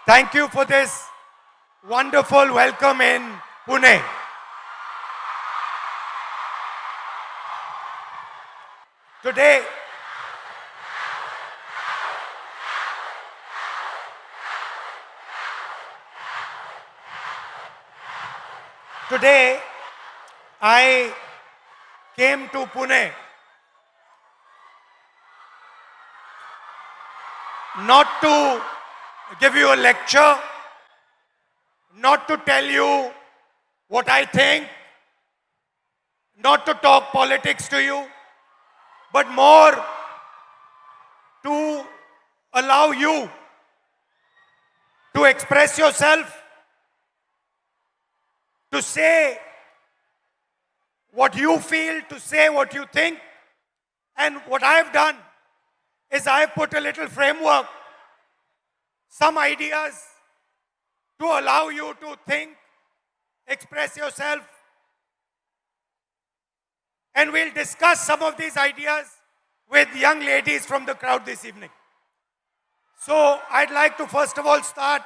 Thank you for this wonderful welcome in Pune. Today, I came to Pune not to give you a lecture, not to tell you what I think, not to talk politics to you, but more to allow you to express yourself, to say what you feel, to say what you think. And what I have done is I have put a little framework, some ideas to allow you to think, express yourself. And we'll discuss some of these ideas with young ladies from the crowd this evening. So I'd like to first of all start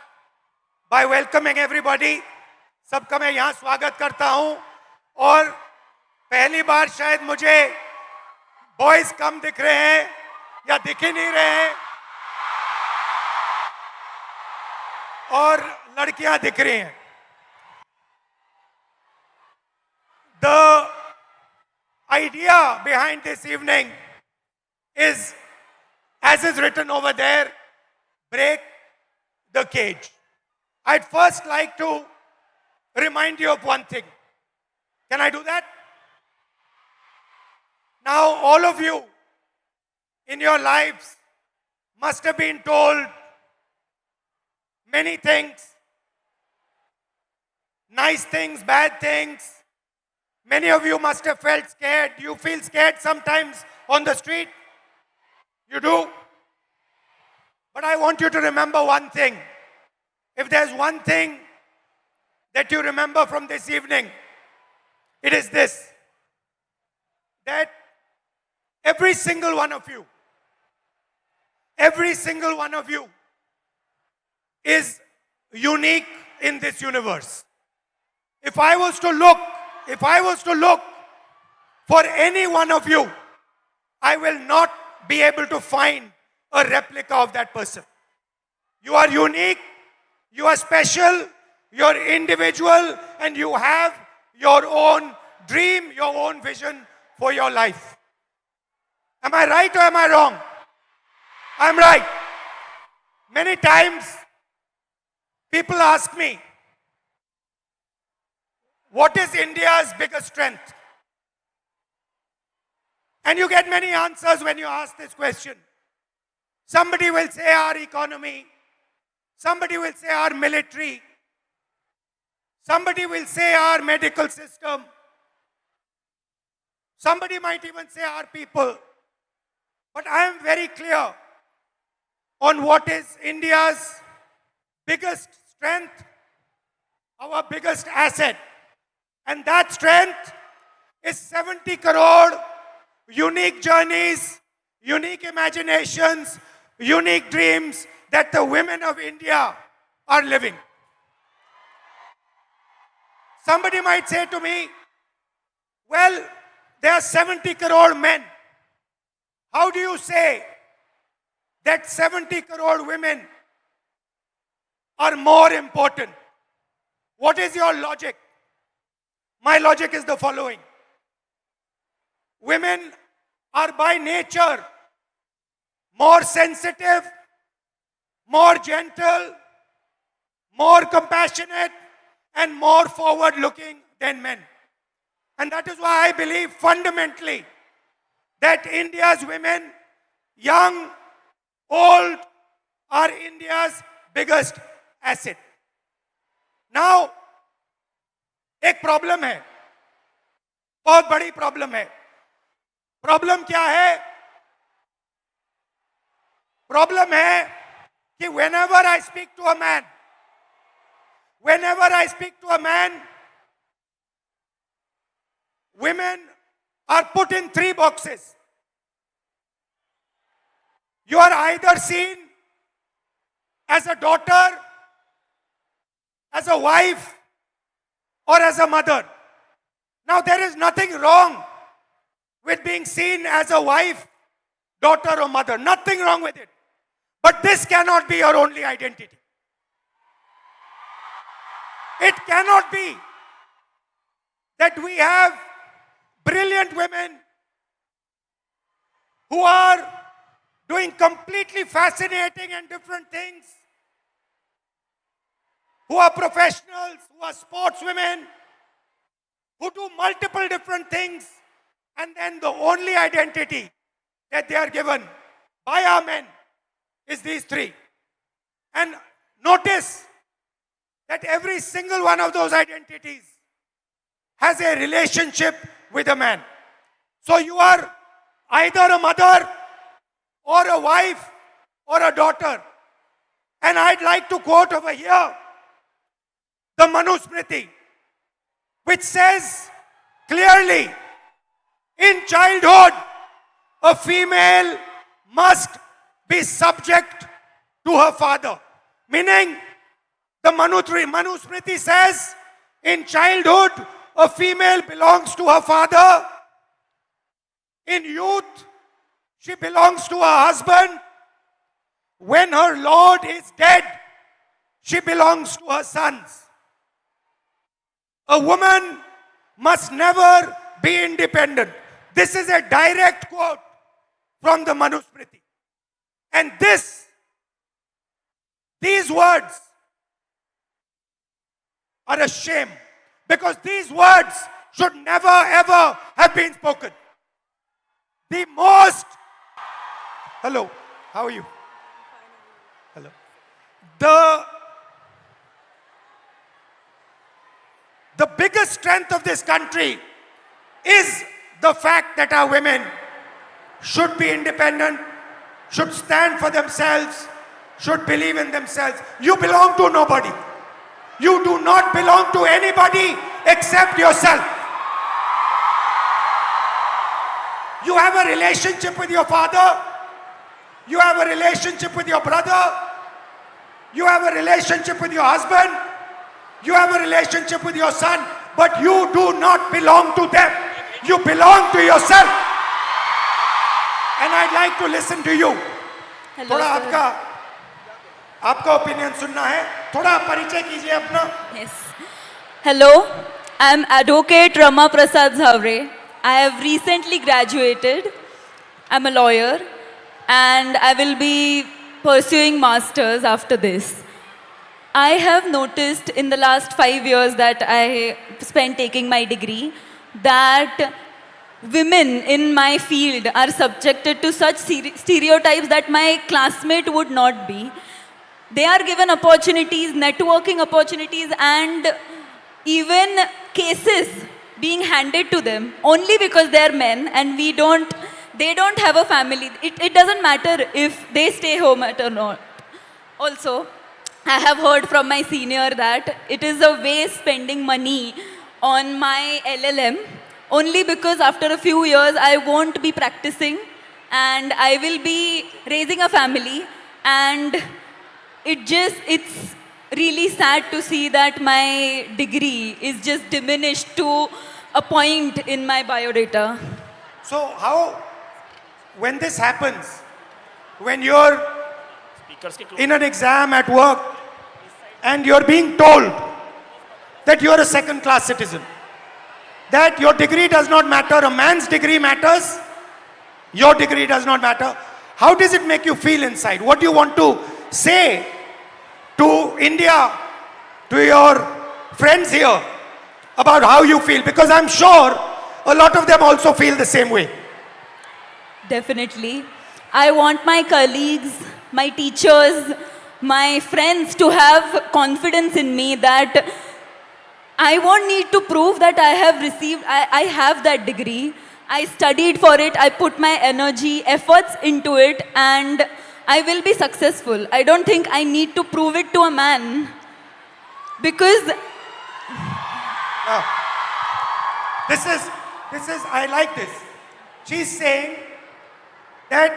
by welcoming everybody. सबका मैं यहाँ स्वागत करता हूँ और पहली बार शायद मुझे बॉयज कम दिख रहे हैं या दिख ही नहीं रहे हैं और लड़कियां दिख रही हैं. The idea behind this evening is, as is written over there, break the cage. I'd first like to remind you of one thing. Can I do that? Now, all of you in your lives must have been told many things, nice things, bad things. Many of you must have felt scared. You feel scared sometimes on the street. You do. But I want you to remember one thing. If there's one thing that you remember from this evening, it is this: that every single one of you is unique in this universe. If I was to look for any one of you, I will not be able to find a replica of that person. You are unique, you are special, you're individual, and you have your own dream, your own vision for your life. Am I right or am I wrong? I'm right. Many times people ask me, what is India's biggest strength? And you get many answers when you ask this question. Somebody will say our economy. Somebody will say our military. Somebody will say our medical system. Somebody might even say our people. But I am very clear on what is India's biggest strength, our biggest asset. And that strength is 70 crore unique journeys, unique imaginations, unique dreams that the women of India are living. Somebody might say to me, well, there are 70 crore men. How do you say that 70 crore women are more important? What is your logic? My logic is the following. Women are by nature more sensitive, more gentle, more compassionate, and more forward-looking than men. And that is why I believe fundamentally that India's women, young, old, are India's biggest asset. Now, एक problem है, बहुत बड़ी problem है. Problem क्या है? Problem है कि whenever I speak to a man, women are put in 3 boxes. You are either seen as a daughter as a wife or as a mother. Now, there is nothing wrong with being seen as a wife, daughter, or mother. Nothing wrong with it. But this cannot be your only identity. It cannot be that we have brilliant women who are doing completely fascinating and different things, who are professionals, who are sportswomen, who do multiple different things, and then the only identity that they are given by our men is these three. And notice that every single one of those identities has a relationship with a man. So you are either a mother or a wife or a daughter. And I'd like to quote over here the Manusmriti, which says clearly, in childhood, a female must be subject to her father. Meaning, the Manusmriti says, in childhood, a female belongs to her father. In youth, she belongs to her husband. When her lord is dead, she belongs to her sons. A woman must never be independent. This is a direct quote from the Manusmriti. And these words are a shame, because these words should never ever have been spoken. The most... Hello, how are you? Hello. The biggest strength of this country is the fact that our women should be independent, should stand for themselves, should believe in themselves. You belong to nobody. You do not belong to anybody except yourself. You have a relationship with your father. You have a relationship with your brother. You have a relationship with your husband. You have a relationship with your son. But you do not belong to them. You belong to yourself. And I'd like to listen to you. Hello, थोड़ा आपका opinion सुनना है. थोड़ा परिचय कीजिए अपना. Yes. Hello, I am Advocate Rama Prasad Zavre. I have recently graduated. I am a lawyer and I will be pursuing masters after this. I have noticed in the last 5 years that I spent taking my degree that women in my field are subjected to such stereotypes that my classmate would not be. They are given opportunities, networking opportunities, and even cases being handed to them only because they are men and they don't have a family. It doesn't matter if they stay home or not. Also, I have heard from my senior that it is a waste spending money on my LLM only because after a few years I won't be practicing and I will be raising a family, and it's really sad to see that my degree is just diminished to a point in my biodata. So how, when this happens, when you're in an exam at work and you're being told that you're a second-class citizen, that your degree does not matter, a man's degree matters, your degree does not matter, how does it make you feel inside? What do you want to say to India, to your friends here, about how you feel? Because I'm sure a lot of them also feel the same way. Definitely. I want my colleagues, my teachers, my friends to have confidence in me that I won't need to prove that I have that degree. I studied for it, I put my energy, efforts into it, and I will be successful. I don't think I need to prove it to a man. Because This is, I like this. She's saying that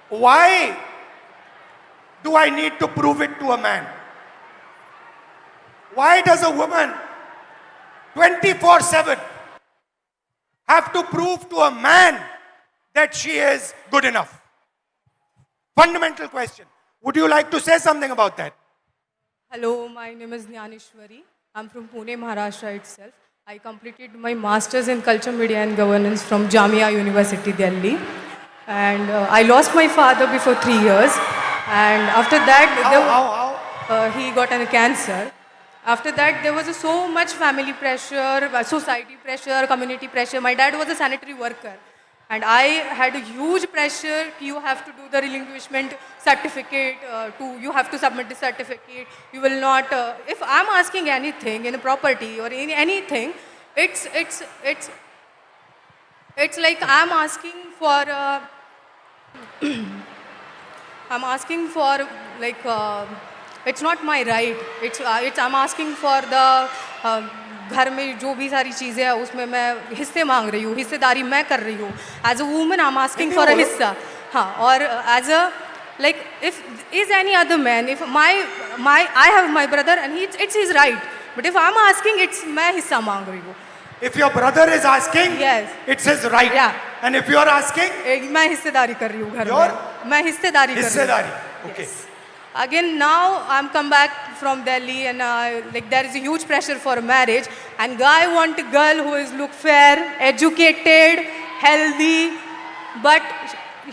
why do I need to prove it to a man? Why does a woman 24/7 have to prove to a man that she is good enough? Fundamental question. Would you like to say something about that? Hello, my name is Jnaneshwari. I'm from Pune, Maharashtra itself. I completed my master's in culture, media and governance from Jamia University, Delhi. And I lost my father before 3 years. And after that, How? he got a cancer. After that, there was so much family pressure, society pressure, community pressure. My dad was a sanitary worker. And I had a huge pressure. You have to do the relinquishment certificate. You have to submit the certificate. You will not. If I'm asking anything in a property or in anything, it's like I'm asking for. I'm asking for like. It's not my right. It's I'm asking for the. घर में जो भी सारी चीज़ें हैं उसमें मैं हिस्से मांग रही हूँ, हिस्सेदारी मैं कर रही हूँ. As a woman I am asking for a हिस्सा. हाँ, और as a like if is any other man, if my I have my brother and it's his right, but if I am asking it's मैं हिस्सा मांग रही हूँ. If your brother is asking, Yes. it's his right. Yeah. And if you are asking, मैं हिस्सेदारी कर रही हूँ घर Your? में. मैं हिस्सेदारी कर रही हूँ. हिस्सेदारी. Okay. Yes. Again, now I'm come back from Delhi and like there is a huge pressure for marriage, and guy want a girl who is look fair, educated, healthy, but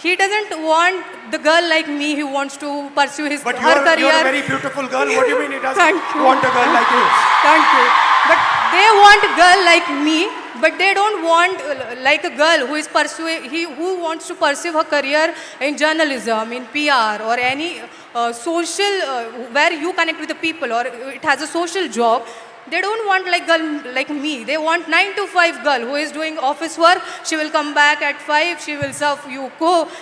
he doesn't want the girl like me who wants to pursue his But her career. you're a very beautiful girl. What do you mean he doesn't Thank you. want a girl like you? Thank you. But they want a girl like me, but they don't want like a girl who is who wants to pursue her career in journalism, in PR, or any social where you connect with the people, or it has a social job. They don't want like girl like me. They want 9 to 5 girl who is doing office work. She will come back at 5. She will serve you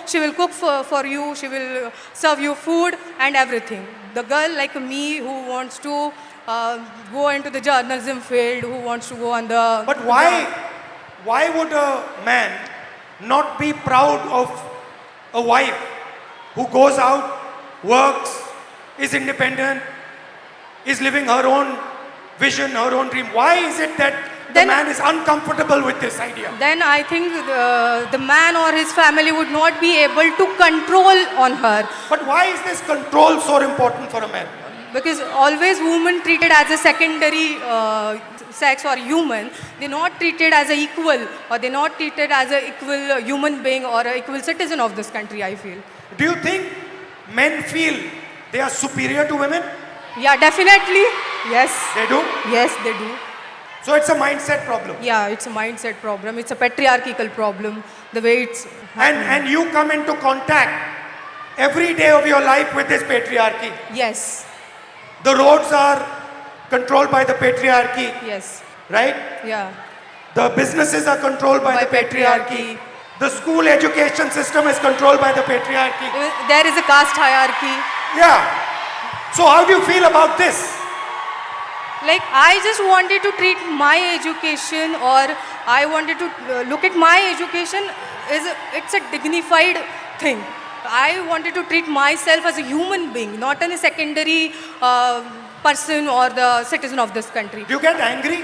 She will cook for you. She will serve you food and everything. The girl like me who wants to go into the journalism field, who wants to go on the. But why would a man not be proud of a wife who goes out, works, is independent, is living her own vision, her own dream? Why is it that the Then- man is uncomfortable with this idea? Then I think the man or his family would not be able to control on her, But why is this control so important for a man? because always women treated as a secondary sex or human. They're not treated as an equal, or they're not treated as an equal human being or an equal citizen of this country, I feel. Do you think men feel they are superior to women? Yeah, definitely. Yes. They do. Yes, they do. So it's a mindset problem. Yeah, it's a mindset problem. It's a patriarchal problem. The way it's. And you come into contact every day of your life with this patriarchy. Yes. The roads are controlled by the patriarchy, Yes. right? Yeah. The businesses are controlled by By the patriarchy. patriarchy. The school education system is controlled by the patriarchy. There is a caste hierarchy. Yeah. So how do you feel about this? Like, I just wanted to treat my education, or I wanted to look at my education it's a dignified thing. I wanted to treat myself as a human being, not as a secondary person or the citizen of this country. Do you get angry?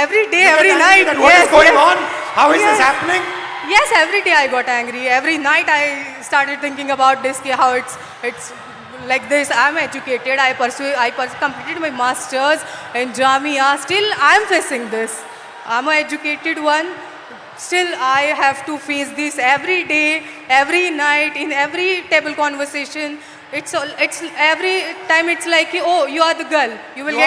Every day, You every get night. angry that what is going on? How is this Yes. happening? Yes, every day I got angry. Every night I started thinking about this, how it's like this. I'm educated. I completed my masters in Jamia. Still, I'm facing this. I'm an educated one. Still, I have to face this every day, every night, in every table conversation. It's every time. It's like, oh, you are the girl. You will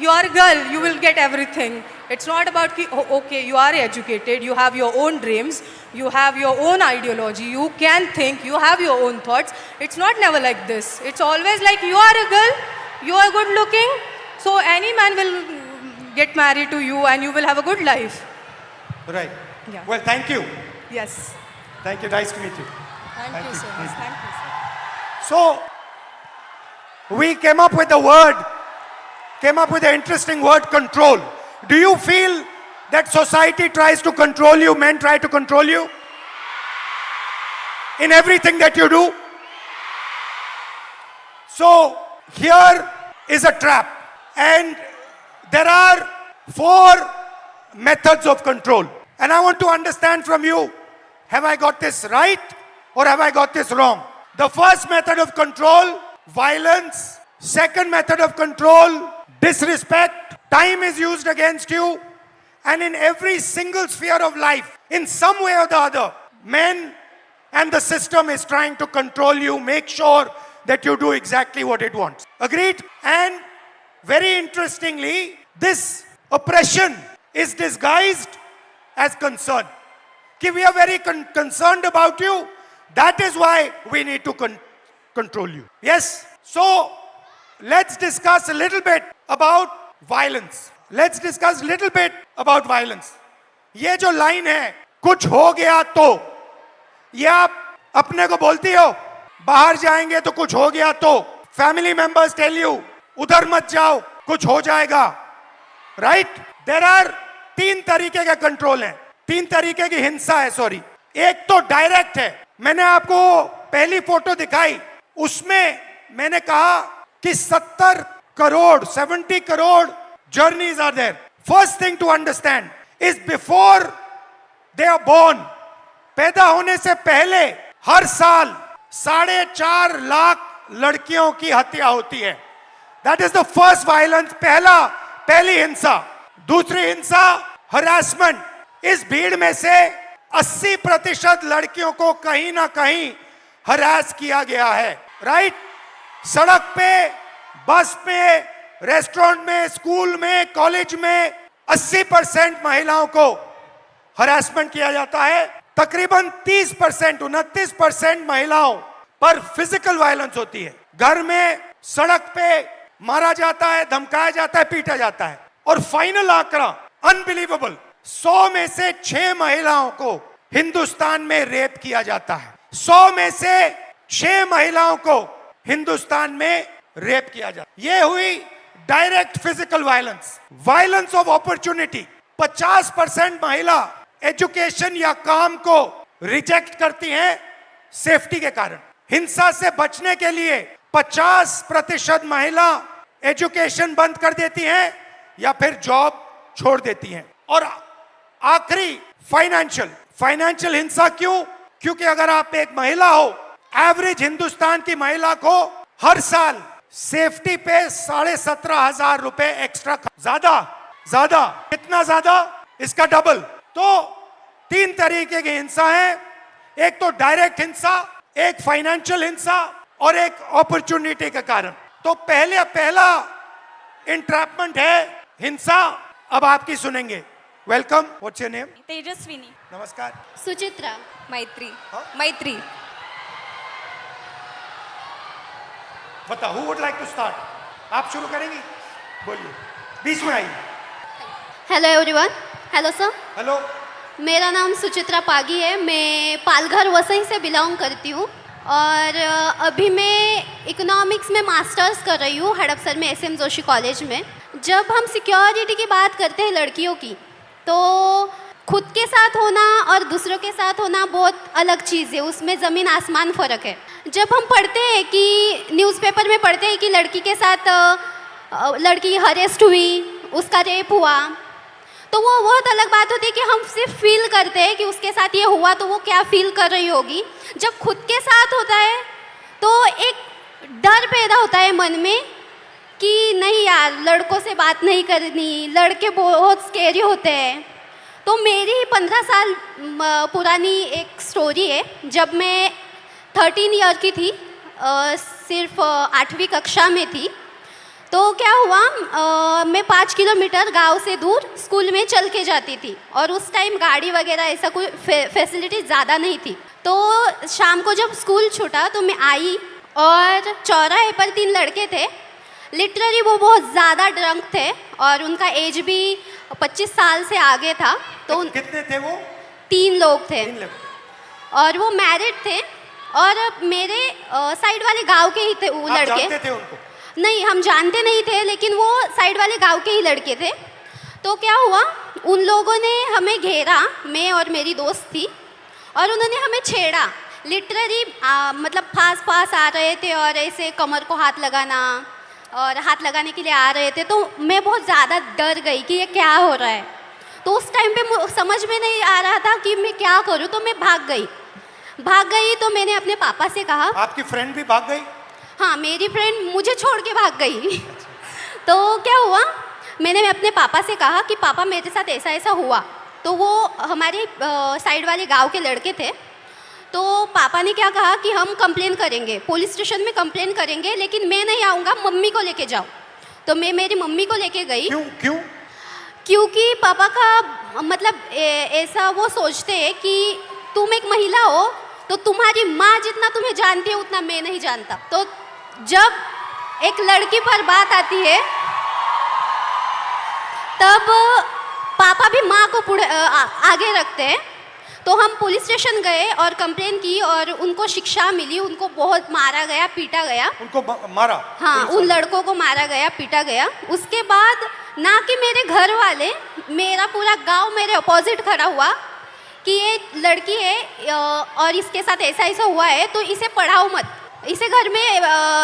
you are a girl. You will get everything. It's not about, oh, okay, you are educated, you have your own dreams, you have your own ideology, you can think, you have your own thoughts. It's not never like this. It's always like, you are a girl, you are good looking, so any man will get married to you and you will have a good life. Right. Yeah. Well, thank you. Yes. Thank you. Nice to meet you. Thank you so much. Thank you, sir. So, we came up with the interesting word control. Do you feel that society tries to control you, men try to control you in everything that you do? So, here is a trap. And there are 4 methods of control. And I want to understand from you, have I got this right or have I got this wrong? The first method of control, violence. Second method of control, disrespect. Time is used against you. And in every single sphere of life, in some way or the other, men and the system is trying to control you, make sure that you do exactly what it wants. Agreed? And very interestingly, this oppression is disguised as concern. Ki we are very concerned about you. That is why we need to control you. Yes? So, let's discuss a little bit about violence. Let's discuss a little bit about violence. ये जो line है, कुछ हो गया तो, ये आप अपने को बोलती हो, बाहर जाएंगे तो कुछ हो गया तो, फैमिली मेंबर्स टेल यू, उधर मत जाओ, कुछ हो जाएगा, राइट? देयर आर 3 तरीके के कंट्रोल हैं, 3 तरीके की हिंसा है, सॉरी. एक तो डायरेक्ट है. मैंने आपको पहली फोटो दिखाई, उसमें मैंने कहा कि 70 crore journeys are there. First thing to understand is before they are born, पैदा होने से पहले हर साल 4.5 लाख लड़कियों की हत्या होती है. That is the first violence, पहली हिंसा. दूसरी हिंसा, harassment. इस भीड़ में से 80% लड़कियों को कहीं ना कहीं हरास किया गया है, राइट? सड़क पे, बस पे, रेस्टोरेंट में, स्कूल में, कॉलेज में 80% महिलाओं को हरासमेंट किया जाता है. तकरीबन 29% महिलाओं पर फिजिकल वायलेंस होती है. घर में, सड़क पे मारा जाता है, धमकाया जाता है, पीटा जाता है. और फाइनल आंकड़ा अनबिलीवेबल, 100 में से 6 महिलाओं को हिंदुस्तान में रेप किया जाता है. 100 में से 6 महिलाओं को हिंदुस्तान में रेप किया जाता है. ये हुई direct physical violence. Violence of opportunity, 50% महिला एजुकेशन या काम को रिजेक्ट करती हैं सेफ्टी के कारण. हिंसा से बचने के लिए 50% महिला एजुकेशन बंद कर देती हैं या फिर जॉब छोड़ देती हैं. और आखिरी फाइनेंशियल हिंसा. क्यों? क्योंकि अगर आप एक महिला हो, एवरेज हिंदुस्तान की महिला को हर साल सेफ्टी पे 17,500 रुपए एक्स्ट्रा. ज्यादा कितना ज्यादा? इसका डबल. तो 3 तरीके की हिंसा है. एक तो डायरेक्ट हिंसा, एक फाइनेंशियल हिंसा और एक अपॉर्चुनिटी के कारण. तो पहला इंट्रैपमेंट है हिंसा. अब आपकी सुनेंगे. Welcome. What's your name? Tejaswini. नमस्कार. सुचित्रा. मैत्री. हाँ? मैत्री. बताओ, who would like to start? आप शुरू करेंगी? बोलिए, बीच में आइए. Hello everyone. Hello sir. Hello. मेरा नाम सुचित्रा पागी है. मैं पालघर वसई से बिलोंग करती हूँ और अभी मैं इकोनॉमिक्स में मास्टर्स कर रही हूँ हड़पसर में SM जोशी कॉलेज में. जब हम सिक्योरिटी की बात करते हैं लड़कियों की, तो खुद के साथ होना और दूसरों के साथ होना बहुत अलग चीज़ है. उसमें ज़मीन आसमान फ़र्क है. जब हम पढ़ते हैं कि न्यूज़पेपर में पढ़ते हैं कि लड़की के साथ लड़की हरेस्ट हुई, उसका रेप हुआ, तो वो बहुत अलग बात होती है कि हम सिर्फ फील करते हैं कि उसके साथ ये हुआ तो वो क्या फील कर रही होगी. जब खुद के साथ होता है तो एक डर पैदा होता है मन में कि नहीं यार, लड़कों से बात नहीं करनी, लड़के बहुत स्केरी होते हैं. तो मेरी 15 साल पुरानी एक स्टोरी है. जब मैं 13 ईयर की थी, सिर्फ 8वीं कक्षा में थी, तो क्या हुआ, मैं 5 किलोमीटर गांव से दूर स्कूल में चल के जाती थी और उस टाइम गाड़ी वगैरह ऐसा कोई फैसिलिटी ज़्यादा नहीं थी. तो शाम को जब स्कूल छूटा तो मैं आई और चौराहे पर 3 लड़के थे. लिटरली वो बहुत ज़्यादा ड्रंक थे और उनका एज भी 25 साल से आगे था. तो कितने थे वो? 3 लोग थे. 3 लोग. और वो मैरिड थे और मेरे साइड वाले गांव के ही थे वो आप लड़के. जानते थे उनको? नहीं, हम जानते नहीं थे, लेकिन वो साइड वाले गांव के ही लड़के थे. तो क्या हुआ, उन लोगों ने हमें घेरा, मैं और मेरी दोस्त थी, और उन्होंने हमें छेड़ा. लिटरली मतलब पास आ रहे थे और ऐसे कमर को हाथ लगाना, और हाथ लगाने के लिए आ रहे थे, तो मैं बहुत ज़्यादा डर गई कि ये क्या हो रहा है। तो उस टाइम पे समझ में नहीं आ रहा था कि मैं क्या करूं, तो मैं भाग गई। तो मैंने अपने पापा से कहा। आपकी फ्रेंड भी भाग गई? हाँ, मेरी फ्रेंड मुझे छोड़ के भाग गई। तो क्या हुआ, मैंने अपने पापा से कहा कि पापा मेरे साथ ऐसा ऐसा हुआ। तो वो हमारे साइड वाले गांव के लड़के थे। तो पापा ने क्या कहा कि हम कंप्लेन करेंगे, पुलिस स्टेशन में कंप्लेन करेंगे, लेकिन मैं नहीं आऊँगा, मम्मी को लेके जाओ। तो मैं मेरी मम्मी को लेके गई। क्यों? क्योंकि पापा का मतलब ऐसा वो सोचते हैं कि तुम एक महिला हो, तो तुम्हारी माँ जितना तुम्हें जानती है उतना मैं नहीं जानता। तो जब एक लड़की पर बात आती है तब पापा भी माँ को आगे रखते हैं। तो हम पुलिस स्टेशन गए और कंप्लेन की और उनको शिक्षा मिली, उनको बहुत मारा गया, पीटा गया। उनको मारा? हाँ, उन लड़कों को मारा गया, पीटा गया। उसके बाद ना कि मेरे घर वाले, मेरा पूरा गांव मेरे अपोजिट खड़ा हुआ कि ये लड़की है और इसके साथ ऐसा ऐसा हुआ है, तो इसे पढ़ाओ मत, इसे घर में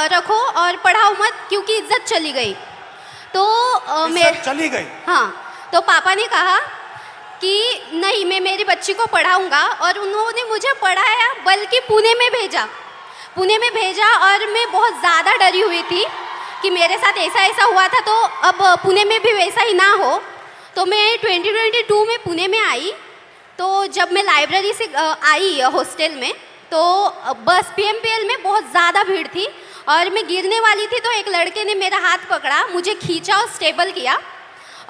रखो और पढ़ाओ मत, क्योंकि इज्जत चली गई। तो इज्जत चली गई? हाँ। तो पापा ने कहा कि नहीं, मैं मेरी बच्ची को पढ़ाऊंगा, और उन्होंने मुझे पढ़ाया, बल्कि पुणे में भेजा। और मैं बहुत ज़्यादा डरी हुई थी कि मेरे साथ ऐसा ऐसा हुआ था, तो अब पुणे में भी वैसा ही ना हो। तो मैं 2022 में पुणे में आई। तो जब मैं लाइब्रेरी से आई हॉस्टल में, तो बस PMPL में बहुत ज़्यादा भीड़ थी और मैं गिरने वाली थी। तो एक लड़के ने मेरा हाथ पकड़ा, मुझे खींचा और स्टेबल किया,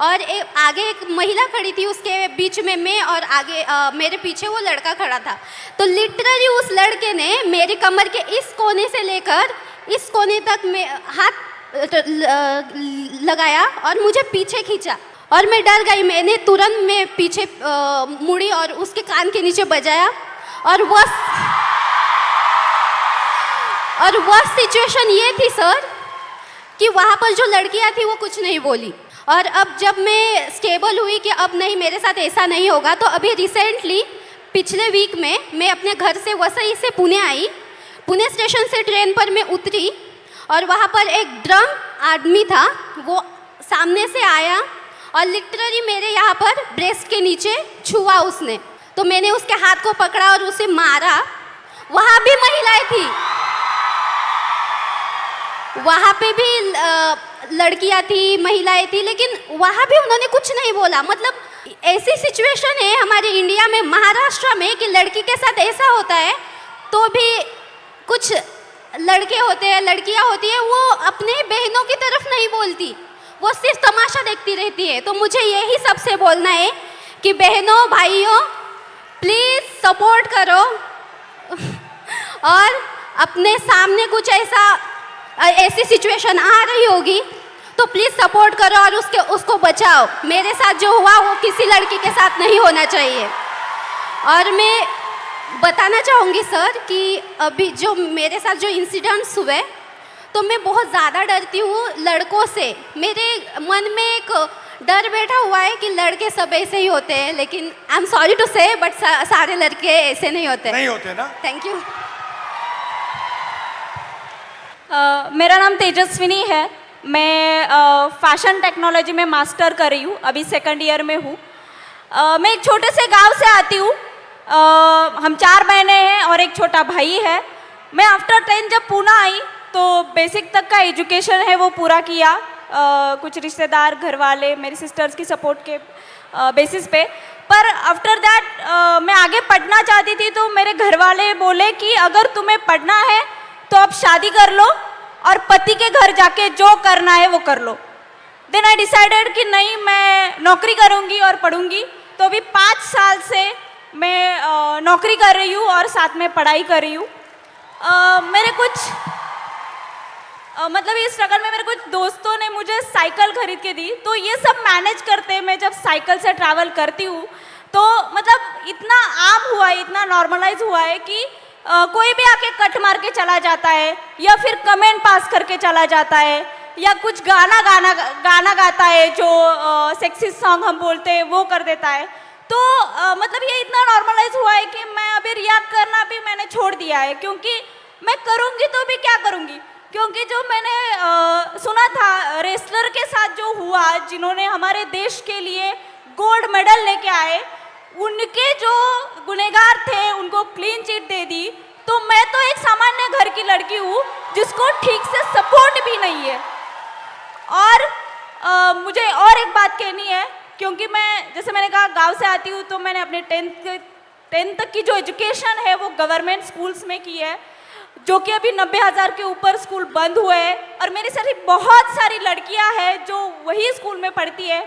और आगे एक महिला खड़ी थी, उसके बीच में मैं, और आगे मेरे पीछे वो लड़का खड़ा था। तो लिटरली उस लड़के ने मेरी कमर के इस कोने से लेकर इस कोने तक में हाथ लगाया और मुझे पीछे खींचा, और मैं डर गई। मैंने तुरंत में पीछे मुड़ी और उसके कान के नीचे बजाया, और वह सिचुएशन ये थी सर कि वहाँ पर जो लड़कियाँ थी वो कुछ नहीं बोली। और अब जब मैं स्टेबल हुई कि अब नहीं, मेरे साथ ऐसा नहीं होगा, तो अभी रिसेंटली पिछले वीक में मैं अपने घर से वसई से पुणे आई। पुणे स्टेशन से ट्रेन पर मैं उतरी और वहाँ पर एक ड्रंक आदमी था, वो सामने से आया और लिटरली मेरे यहाँ पर ब्रेस्ट के नीचे छुआ उसने। तो मैंने उसके हाथ को पकड़ा और उसे मारा। वहाँ भी महिलाएं थी, वहाँ पे भी लड़कियाँ थी, महिलाएं थी, लेकिन वहाँ भी उन्होंने कुछ नहीं बोला। मतलब ऐसी सिचुएशन है हमारे इंडिया में, महाराष्ट्र में, कि लड़की के साथ ऐसा होता है तो भी कुछ लड़के होते हैं, लड़कियाँ होती है, वो अपने बहनों की तरफ नहीं बोलती, वो सिर्फ तमाशा देखती रहती है। तो मुझे यही सबसे बोलना है कि बहनों, भाइयों, प्लीज़ सपोर्ट करो और अपने सामने कुछ ऐसी सिचुएशन आ रही होगी तो प्लीज़ सपोर्ट करो और उसको बचाओ। मेरे साथ जो हुआ वो किसी लड़की के साथ नहीं होना चाहिए। और मैं बताना चाहूँगी सर कि अभी जो मेरे साथ जो इंसिडेंट्स हुए, तो मैं बहुत ज़्यादा डरती हूँ लड़कों से। मेरे मन में एक डर बैठा हुआ है कि लड़के सब ऐसे ही होते हैं, लेकिन आई एम सॉरी टू से, बट सारे लड़के ऐसे नहीं होते ना। Thank you. मेरा नाम तेजस्विनी है। मैं फैशन टेक्नोलॉजी में मास्टर कर रही हूँ, अभी 2nd ईयर में हूँ। मैं एक छोटे से गांव से आती हूँ। हम 4 बहनें हैं और एक छोटा भाई है। मैं आफ्टर 10 जब पुणे आई तो बेसिक तक का एजुकेशन है वो पूरा किया। कुछ रिश्तेदार, घर वाले, मेरी सिस्टर्स की सपोर्ट के बेसिस पे। पर आफ्टर दैट मैं आगे पढ़ना चाहती थी, तो मेरे घर वाले बोले कि अगर तुम्हें पढ़ना है तो अब शादी कर लो और पति के घर जाके जो करना है वो कर लो। देन आई डिसाइडेड कि नहीं, मैं नौकरी करूँगी और पढ़ूँगी। तो अभी 5 साल से मैं नौकरी कर रही हूँ और साथ में पढ़ाई कर रही हूँ। मेरे कुछ मतलब इस स्ट्रगल में मेरे कुछ दोस्तों ने मुझे साइकिल खरीद के दी, तो ये सब मैनेज करते मैं जब साइकिल से ट्रैवल करती हूँ तो मतलब इतना आम हुआ है, इतना नॉर्मलाइज हुआ है कि कोई भी आके कट मार के चला जाता है या फिर कमेंट पास करके चला जाता है या कुछ गाना गाता है जो सेक्सी सॉन्ग हम बोलते हैं वो कर देता है। तो मतलब ये इतना नॉर्मलाइज हुआ है कि मैं अभी रिएक्ट करना भी मैंने छोड़ दिया है, क्योंकि मैं करूँगी तो भी क्या करूँगी, क्योंकि जो मैंने सुना था रेसलर के साथ जो हुआ, जिन्होंने हमारे देश के लिए गोल्ड मेडल लेके आए, उनके जो गुनहगार थे उनको क्लीन चिट दे दी। तो मैं तो एक सामान्य घर की लड़की हूँ जिसको ठीक से सपोर्ट भी नहीं है। और मुझे और एक बात कहनी है, क्योंकि मैं जैसे मैंने कहा गांव से आती हूँ, तो मैंने अपने टेंथ तक की जो एजुकेशन है वो गवर्नमेंट स्कूल्स में की है, जो कि अभी 90,000 के ऊपर स्कूल बंद हुए हैं। और मेरी सारी बहुत सारी लड़कियां हैं जो वही स्कूल में पढ़ती है,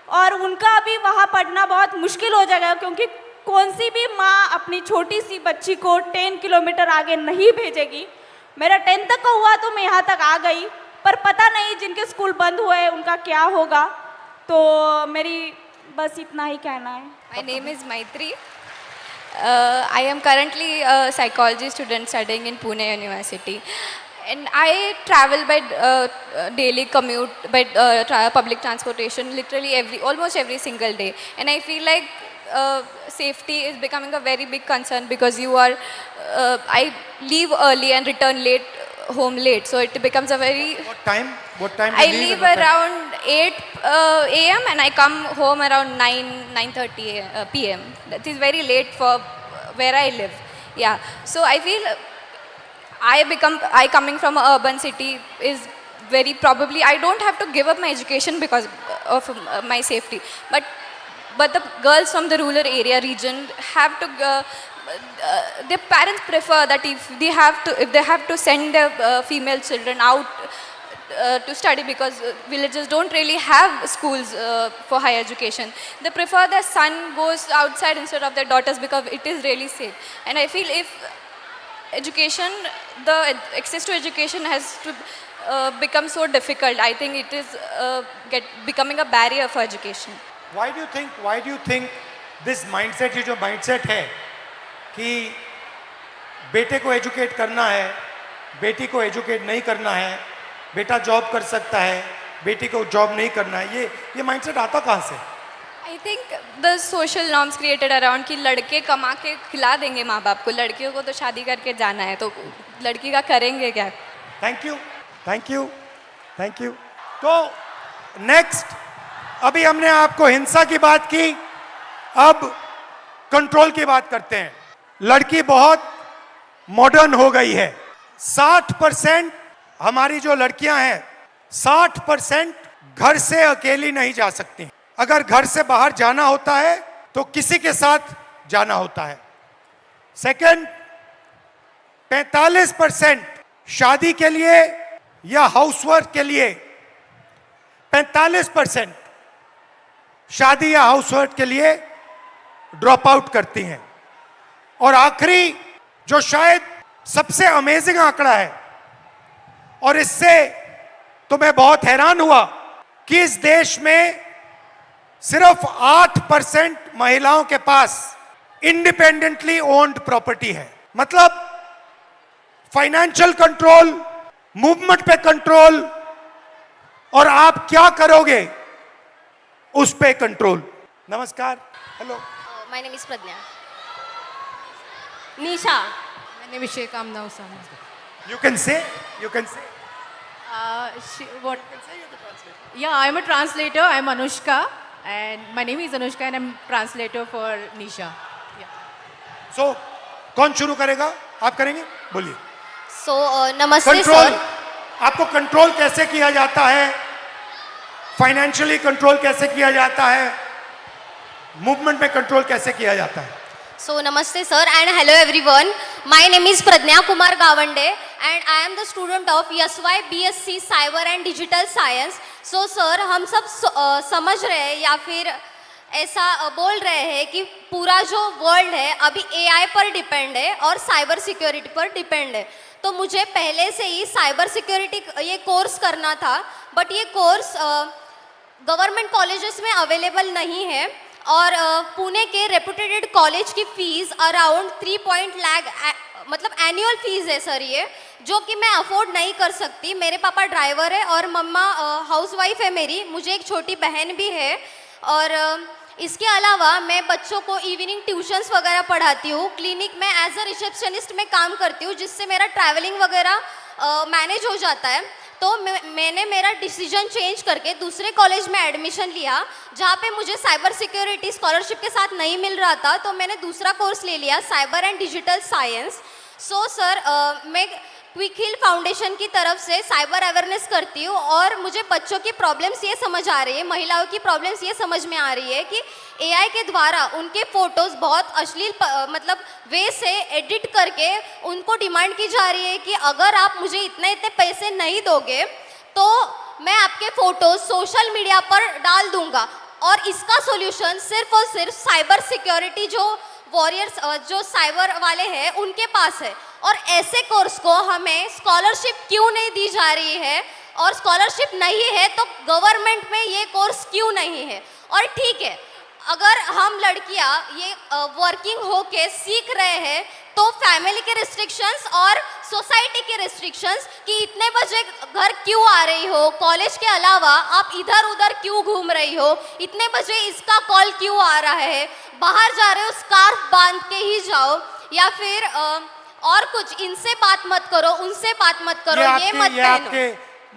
और उनका अभी वहाँ पढ़ना बहुत मुश्किल हो जाएगा, क्योंकि कौन सी भी माँ अपनी छोटी सी बच्ची को 10 किलोमीटर आगे नहीं भेजेगी। मेरा 10th तक का हुआ तो मैं यहाँ तक आ गई, पर पता नहीं जिनके स्कूल बंद हुए उनका क्या होगा। तो मेरी बस इतना ही कहना है। My name is Maitri. I am currently a psychology student studying in Pune University, and I travel by daily commute by public transportation literally almost every single day, and I feel like safety is becoming a very big concern because I leave early and return home late, so it becomes a very. What time? What time? I you leave at what time? around 8 a.m. and I come home around 9:30 p.m. That is very late for where I live. Yeah. So I feel I coming from an urban city is very probably I don't have to give up my education because of my safety. But the girls from the rural area region have to. Their parents prefer that if they have to send their female children out to study, because villages don't really have schools for higher education. They prefer their son goes outside instead of their daughters because it is really safe. And I feel if education, the access to education has to become so difficult, I think it is becoming a barrier for education. Why do you think this mindset, ये जो mindset है कि बेटे को educate करना है, बेटी को एजुकेट नहीं करना है, बेटा जॉब कर सकता है, बेटी को जॉब नहीं करना है, ये माइंडसेट आता कहाँ से? I think the social norms created around कि लड़के कमा के खिला देंगे माँ बाप को, लड़कियों को तो शादी करके जाना है, तो लड़की का करेंगे क्या? Thank you. तो नेक्स्ट, अभी हमने आपको हिंसा की बात की, अब कंट्रोल की बात करते हैं। लड़की बहुत मॉडर्न हो गई है। 60% हमारी जो लड़कियां हैं, 60% घर से अकेली नहीं जा सकती। अगर घर से बाहर जाना होता है तो किसी के साथ जाना होता है। सेकंड, 45% शादी के लिए या हाउसवर्क के लिए 45% शादी या हाउसवर्क के लिए ड्रॉप आउट करती हैं। और आखिरी जो शायद सबसे अमेजिंग आंकड़ा है, और इससे तो मैं बहुत हैरान हुआ कि इस देश में सिर्फ 8% महिलाओं के पास इंडिपेंडेंटली ओन्ड प्रॉपर्टी है। मतलब फाइनेंशियल कंट्रोल, मूवमेंट पे कंट्रोल, और आप क्या करोगे उस पे कंट्रोल। नमस्कार, hello. My name is Pradnya. Nisha. My name is Sheikh Amna Usama. You can say. What? Yeah, I'm a translator. I'm Anushka, and my name is Anushka, and I'm translator for Nisha. Yeah. So, कौन शुरू करेगा? आप करेंगे? बोलिए। So, नमस्ते control, sir. आपको control कैसे किया जाता है? फाइनेंशियली कंट्रोल कैसे किया जाता है? मूवमेंट में कंट्रोल कैसे किया जाता है? So, namaste sir and hello everyone. My name is Pradnya Kumar Gawande and I am the student of YSY BSc Cyber and Digital Science. So sir, हम सब समझ रहे हैं या फिर ऐसा बोल रहे हैं कि पूरा जो वर्ल्ड है अभी AI पर डिपेंड है और साइबर सिक्योरिटी पर डिपेंड है। तो मुझे पहले से ही साइबर सिक्योरिटी ये कोर्स करना था, बट ये कोर्स गवर्नमेंट कॉलेजेस में अवेलेबल नहीं है, और पुणे के रेपुटेड कॉलेज की फ़ीस अराउंड 3 लाख मतलब एनुअल फ़ीस है सर ये, जो कि मैं अफोर्ड नहीं कर सकती। मेरे पापा ड्राइवर है और मम्मा हाउसवाइफ है मेरी, मुझे एक छोटी बहन भी है, और इसके अलावा मैं बच्चों को इवनिंग ट्यूशन्स वगैरह पढ़ाती हूँ। क्लिनिक में एज अ रिसेप्शनिस्ट में काम करती हूँ, जिससे मेरा ट्रैवलिंग वगैरह मैनेज हो जाता है। तो मैंने मेरा डिसीजन चेंज करके दूसरे कॉलेज में एडमिशन लिया जहाँ पे मुझे साइबर सिक्योरिटी स्कॉलरशिप के साथ नहीं मिल रहा था, तो मैंने दूसरा कोर्स ले लिया cyber and digital science. So sir मैं क्विक हिल फाउंडेशन की तरफ से साइबर अवेयरनेस करती हूँ और मुझे बच्चों की प्रॉब्लम्स ये समझ आ रही है, महिलाओं की प्रॉब्लम्स ये समझ में आ रही है कि एआई के द्वारा उनके फ़ोटोज़ बहुत अश्लील मतलब वे से एडिट करके उनको डिमांड की जा रही है कि अगर आप मुझे इतने इतने पैसे नहीं दोगे तो मैं आपके फ़ोटोज़ सोशल मीडिया पर डाल दूँगा। और इसका सॉल्यूशन सिर्फ और सिर्फ साइबर सिक्योरिटी जो वॉरियर्स जो साइबर वाले हैं उनके पास है। और ऐसे कोर्स को हमें स्कॉलरशिप क्यों नहीं दी जा रही है, और स्कॉलरशिप नहीं है तो गवर्नमेंट में ये कोर्स क्यों नहीं है। और ठीक है, अगर हम लड़कियां ये वर्किंग होके सीख रहे हैं तो फैमिली के रिस्ट्रिक्शंस और सोसाइटी के रिस्ट्रिक्शंस कि इतने बजे घर क्यों आ रही हो, कॉलेज के अलावा आप इधर उधर क्यों घूम रही हो, इतने बजे इसका कॉल क्यों आ रहा है, बाहर जा रहे हो स्कार्फ बांध के ही जाओ, या फिर और कुछ, इनसे बात मत करो, उनसे बात मत करो, ये मत ये पहनो। आपके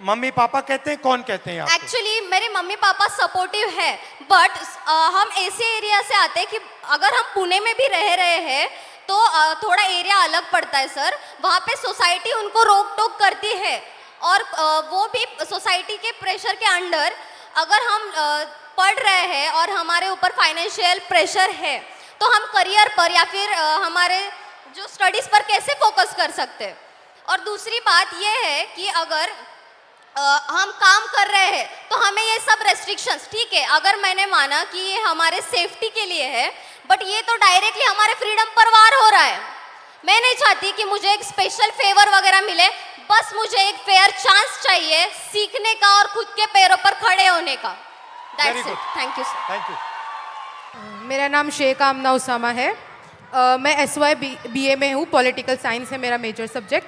मम्मी पापा कहते हैं, कौन कहते हैं आपको? एक्चुअली मेरे मम्मी पापा सपोर्टिव है, बट हम ऐसे एरिया से आते हैं कि अगर हम पुणे में भी रह रहे हैं तो थोड़ा एरिया अलग पड़ता है सर। वहाँ पे सोसाइटी उनको रोक टोक करती है और वो भी सोसाइटी के प्रेशर के अंडर, अगर हम पढ़ रहे हैं और हमारे ऊपर फाइनेंशियल प्रेशर है तो हम करियर पर या फिर हमारे जो स्टडीज़ पर कैसे फोकस कर सकते हैं। और दूसरी बात यह है कि अगर हम काम कर रहे हैं तो हमें ये सब रेस्ट्रिक्शंस, ठीक है, अगर मैंने माना कि ये हमारे सेफ्टी के लिए है, बट ये तो डायरेक्टली हमारे फ्रीडम पर वार हो रहा है। मैं नहीं चाहती कि मुझे एक स्पेशल फेवर वगैरह मिले, बस मुझे एक फेयर चांस चाहिए सीखने का और खुद के पैरों पर खड़े होने का। Very that's it, good. Thank you sir. Thank you. मेरा नाम शेख आमना उसामा है। मैं SY BA में हूँ, पॉलिटिकल साइंस है मेरा मेजर सब्जेक्ट।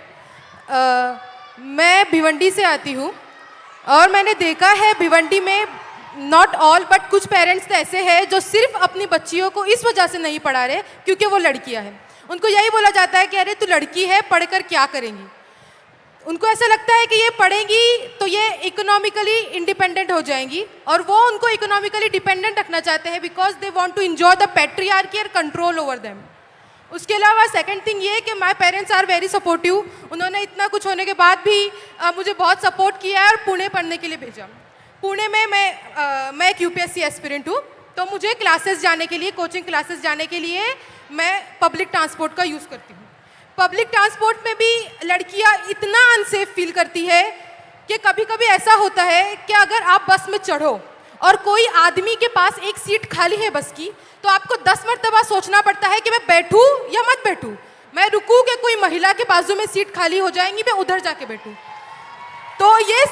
मैं भिवंडी से आती हूँ और मैंने देखा है भिवंडी में नॉट ऑल बट कुछ पेरेंट्स तो ऐसे हैं जो सिर्फ अपनी बच्चियों को इस वजह से नहीं पढ़ा रहे क्योंकि वो लड़कियाँ हैं। उनको यही बोला जाता है कि अरे तू लड़की है, पढ़कर क्या करेंगी। उनको ऐसा लगता है कि ये पढ़ेंगी तो ये इकोनॉमिकली इंडिपेंडेंट हो जाएंगी, और वो उनको इकोनॉमिकली डिपेंडेंट रखना चाहते हैं because they want to enjoy the patriarchy और कंट्रोल ओवर देम। उसके अलावा सेकंड थिंग ये कि my parents are very supportive. उन्होंने इतना कुछ होने के बाद भी मुझे बहुत सपोर्ट किया है और पुणे पढ़ने के लिए भेजा। पुणे में मैं एक UPSC एस्पिरेंट हूँ, तो मुझे क्लासेस जाने के लिए, कोचिंग क्लासेस जाने के लिए मैं पब्लिक ट्रांसपोर्ट का यूज़ करती हूँ। पब्लिक ट्रांसपोर्ट में भी लड़कियाँ इतना अनसेफ फील करती है कि कभी कभी ऐसा होता है कि अगर आप बस में चढ़ो और कोई आदमी के पास एक सीट खाली है बस की, तो आपको 10 मरतबा सोचना पड़ता है कि मैं बैठूं या मत बैठूं, मैं रुकूं कि कोई महिला के बाजू में सीट खाली हो जाएंगी, मैं उधर जाके बैठूं। तो ये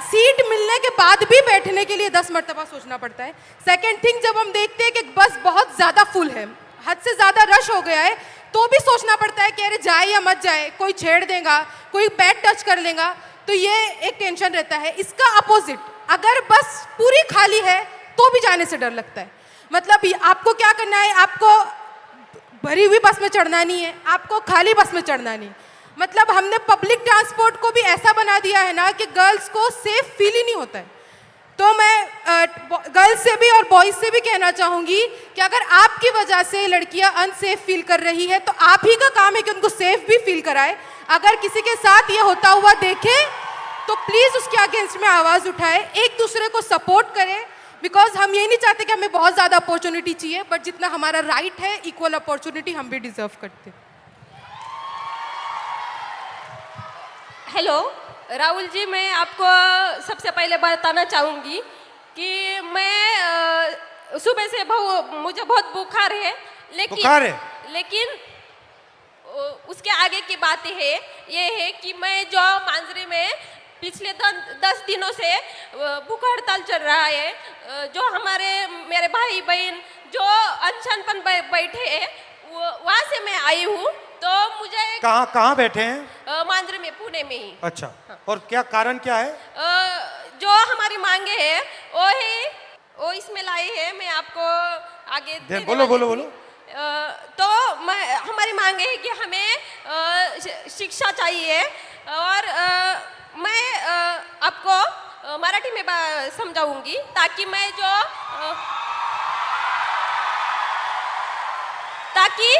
सीट मिलने के बाद भी बैठने के लिए 10 मरतबा सोचना पड़ता है। सेकेंड थिंग, जब हम देखते हैं कि बस बहुत ज़्यादा फुल है, हद से ज़्यादा रश हो गया है, तो भी सोचना पड़ता है कि अरे जाए या मत जाए, कोई छेड़ देगा, कोई बैग टच कर लेगा, तो ये एक टेंशन रहता है। इसका अपोजिट, अगर बस पूरी खाली है तो भी जाने से डर लगता है। मतलब आपको क्या करना है, आपको भरी हुई बस में चढ़ना नहीं है, आपको खाली बस में चढ़ना नहीं। मतलब हमने पब्लिक ट्रांसपोर्ट को भी ऐसा बना दिया है ना कि गर्ल्स को सेफ फील ही नहीं होता है। तो मैं गर्ल्स से भी और बॉयज़ से भी कहना चाहूँगी कि अगर आपकी वजह से लड़कियाँ अनसेफ फील कर रही है तो आप ही का काम है कि उनको सेफ भी फील कराए। अगर किसी के साथ ये होता हुआ देखें तो प्लीज़ उसके अगेंस्ट में आवाज़ उठाए, एक दूसरे को सपोर्ट करें, बिकॉज हम ये नहीं चाहते कि हमें बहुत ज़्यादा अपॉर्चुनिटी चाहिए, बट जितना हमारा राइट है इक्वल अपॉर्चुनिटी हम भी डिजर्व करते हैं। हेलो राहुल जी, मैं आपको सबसे पहले बताना चाहूँगी कि मैं सुबह से मुझे बहुत बुखार है, लेकिन उसके आगे की बात ये है कि मैं जो मांजरी में पिछले 10 दिनों से भूख हड़ताल चल रहा है, जो मेरे भाई बहन जो अनशन पर बैठे हैं वहाँ से मैं आई हूँ। तो मुझे कहाँ बैठे हैं? मांजरी में, पुणे में ही। अच्छा, और क्या कारण क्या है? जो हमारी मांगे है वो इसमें लाई है, मैं आपको आगे बोलो। तो हमारी मांग है कि हमें शिक्षा चाहिए, और मैं आपको मराठी में समझाऊंगी ताकि मैं जो ताकि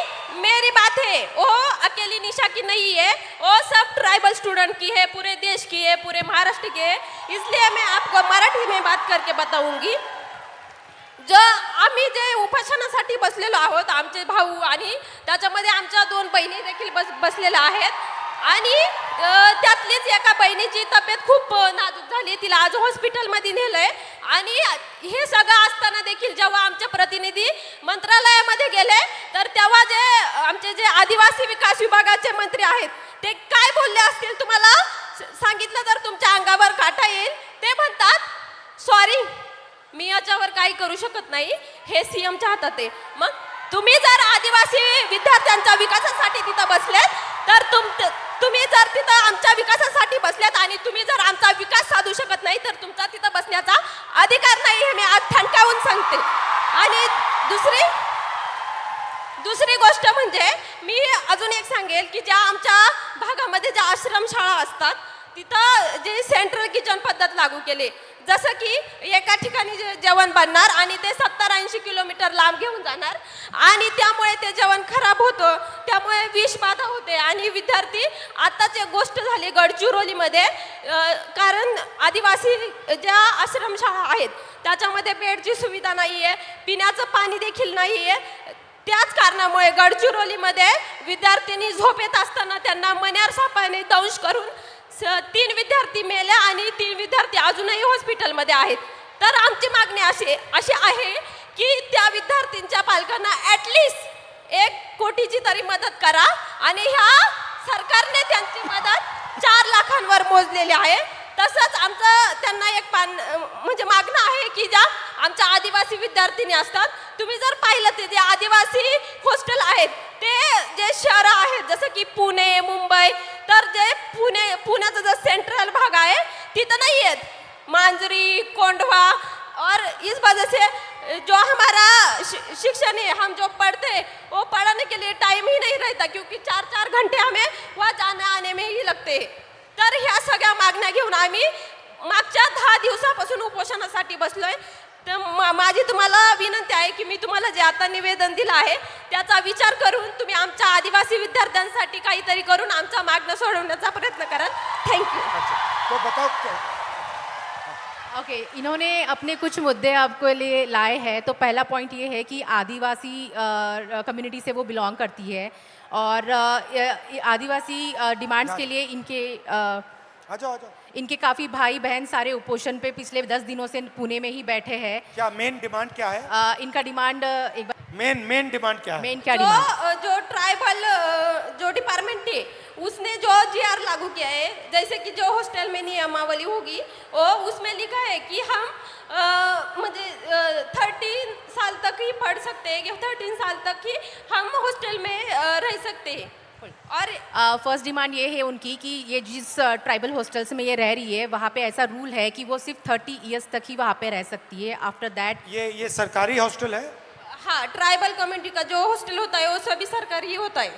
मेरी बात है वो अकेली निशा की नहीं है, वो सब ट्राइबल स्टूडेंट की है, पूरे देश की है, पूरे महाराष्ट्र की है. इसलिए मैं आपको मराठी में बात करके बताऊंगी. जो आम्ही जे उपोषणासाठी बसलेलो आहोत, आमचे भाऊ आणि त्याच्यामध्ये आमच्या 2 बहिणी देखील बसलेल्या आहेत आणि त्यातलीच एका बहिणीची तब्येत खूप नाजूक झाली, तिला आज हॉस्पिटलमध्ये नेलंय. आणि हे सगळं असताना देखील जेव्हा आमचे प्रतिनिधी मंत्रालयामध्ये गेले तर तेव्हा जे आमचे जे आदिवासी विकास विभागाचे मंत्री आहेत ते काय बोलले असतील तुम्हाला सांगितलं तर तुमच्या अंगावर काटा येईल. ते म्हणतात सॉरी मी याच्यावर काही करू शकत नाही, हे सीएमच्या हातात आहे. मग तुम्ही जर आदिवासी विद्यार्थ्यांच्या विकासासाठी तिथं बसलेत तर तुम्ही जर तिथं आमच्या विकासासाठी बसलेत आणि तुम्ही जर आमचा विकास साधू शकत नाही तर तुमचा तिथं बसण्याचा अधिकार नाही, हे मी आज ठणकावून सांगते. आणि दुसरी गोष्ट म्हणजे मी अजून एक सांगेल की ज्या आमच्या भागामध्ये ज्या आश्रमशाळा असतात तिथं जे सेंट्रल किचन पद्धत लागू केली, जसं की एका ठिकाणी जेवण बनणार आणि ते 70-80 किलोमीटर लांब घेऊन जाणार आणि त्यामुळे ते जेवण खराब होतं, त्यामुळे विषबाधा होते. आणि विद्यार्थी आत्ताच एक गोष्ट झाली गडचिरोलीमध्ये, कारण आदिवासी ज्या आश्रमशाळा आहेत त्याच्यामध्ये बेडची सुविधा नाही आहे, पिण्याचं पाणी देखील नाही आहे. त्याच कारणामुळे गडचिरोलीमध्ये विद्यार्थ्यांनी झोपेत असताना त्यांना मण्यार सापाने दंश करून 3 विद्यार्थी मेले आणि 3 विद्यार्थी अजूनही हॉस्पिटलमध्ये आहेत. तर आमची मागणी अशी आहे की त्या विद्यार्थ्यांच्या पालकांना ॲटलिस्ट 1 कोटीची तरी मदत करा आणि ह्या सरकारने त्यांची मदत 4 लाखांवर मोजलेली आहे. तसंच आमचं त्यांना एक म्हणजे मागणं आहे की ज्या आमच्या आदिवासी विद्यार्थिनी असतात, तुम्ही जर पाहिलं ते जे आदिवासी हॉस्टेल आहेत ते जे शहरं आहेत जसं की पुणे मुंबई, तर जे पुण्याचा जो सेंट्रल भाग आहे तिथं नाही आहेत. मांजरी कोंढवा और इस वजह से जो हमारा शिक्षण है, हम जो पढ़ते वो पढ़ाने के लिए टाइम ही नहीं रहता क्योंकि 4-4 घंटे हमें वहाँ जाने आने में ही लगते. तर ह्या सगळ्या मागण्या घेऊन आम्ही मागच्या 10 दिवसापासून उपोषणासाठी बसलोय. तर माझी तुम्हाला विनंती आहे की मी तुम्हाला जे आता निवेदन दिलं आहे त्याचा विचार करून तुम्ही आमच्या आदिवासी विद्यार्थ्यांसाठी काहीतरी करून आमचा मागणं सोडवण्याचा प्रयत्न कराल. थँक्यू. तो बताओ ओके, इन्होंने अपने कुछ मुद्दे आपके लिए लाए हैं. तो पहला पॉइंट ये है कि आदिवासी कम्युनिटी से वो बिलोंग करती है और आदिवासी डिमांड्स के लिए इनके काफ़ी भाई बहन सारे उपोषण पे पिछले 10 दिनों से पुणे में ही बैठे हैं. क्या मेन डिमांड क्या है? इनका डिमांड एक बार मेन डिमांड क्या है? मेन क्या डिमांड जो ट्राइबल जो डिपार्टमेंट है उसने जो जीआर लागू किया है, जैसे कि जो हॉस्टल में नियमावली होगी वो उसमें लिखा है कि हम म्हणजे 13 साल तक ही पढ़ सकते हैं, 13 साल तक ही हम हॉस्टल में रह सकते हैं. और फर्स्ट डिमांड ये है उनकी कि ये जिस ट्राइबल हॉस्टल्स में ये रह रही है वहाँ पे ऐसा रूल है कि वो सिर्फ 30 इयर्स तक ही वहाँ पे रह सकती है. आफ्टर दैट ये सरकारी हॉस्टल है? हाँ, ट्राइबल कम्युनिटी का जो हॉस्टल होता है वो सभी सरकारी होता है.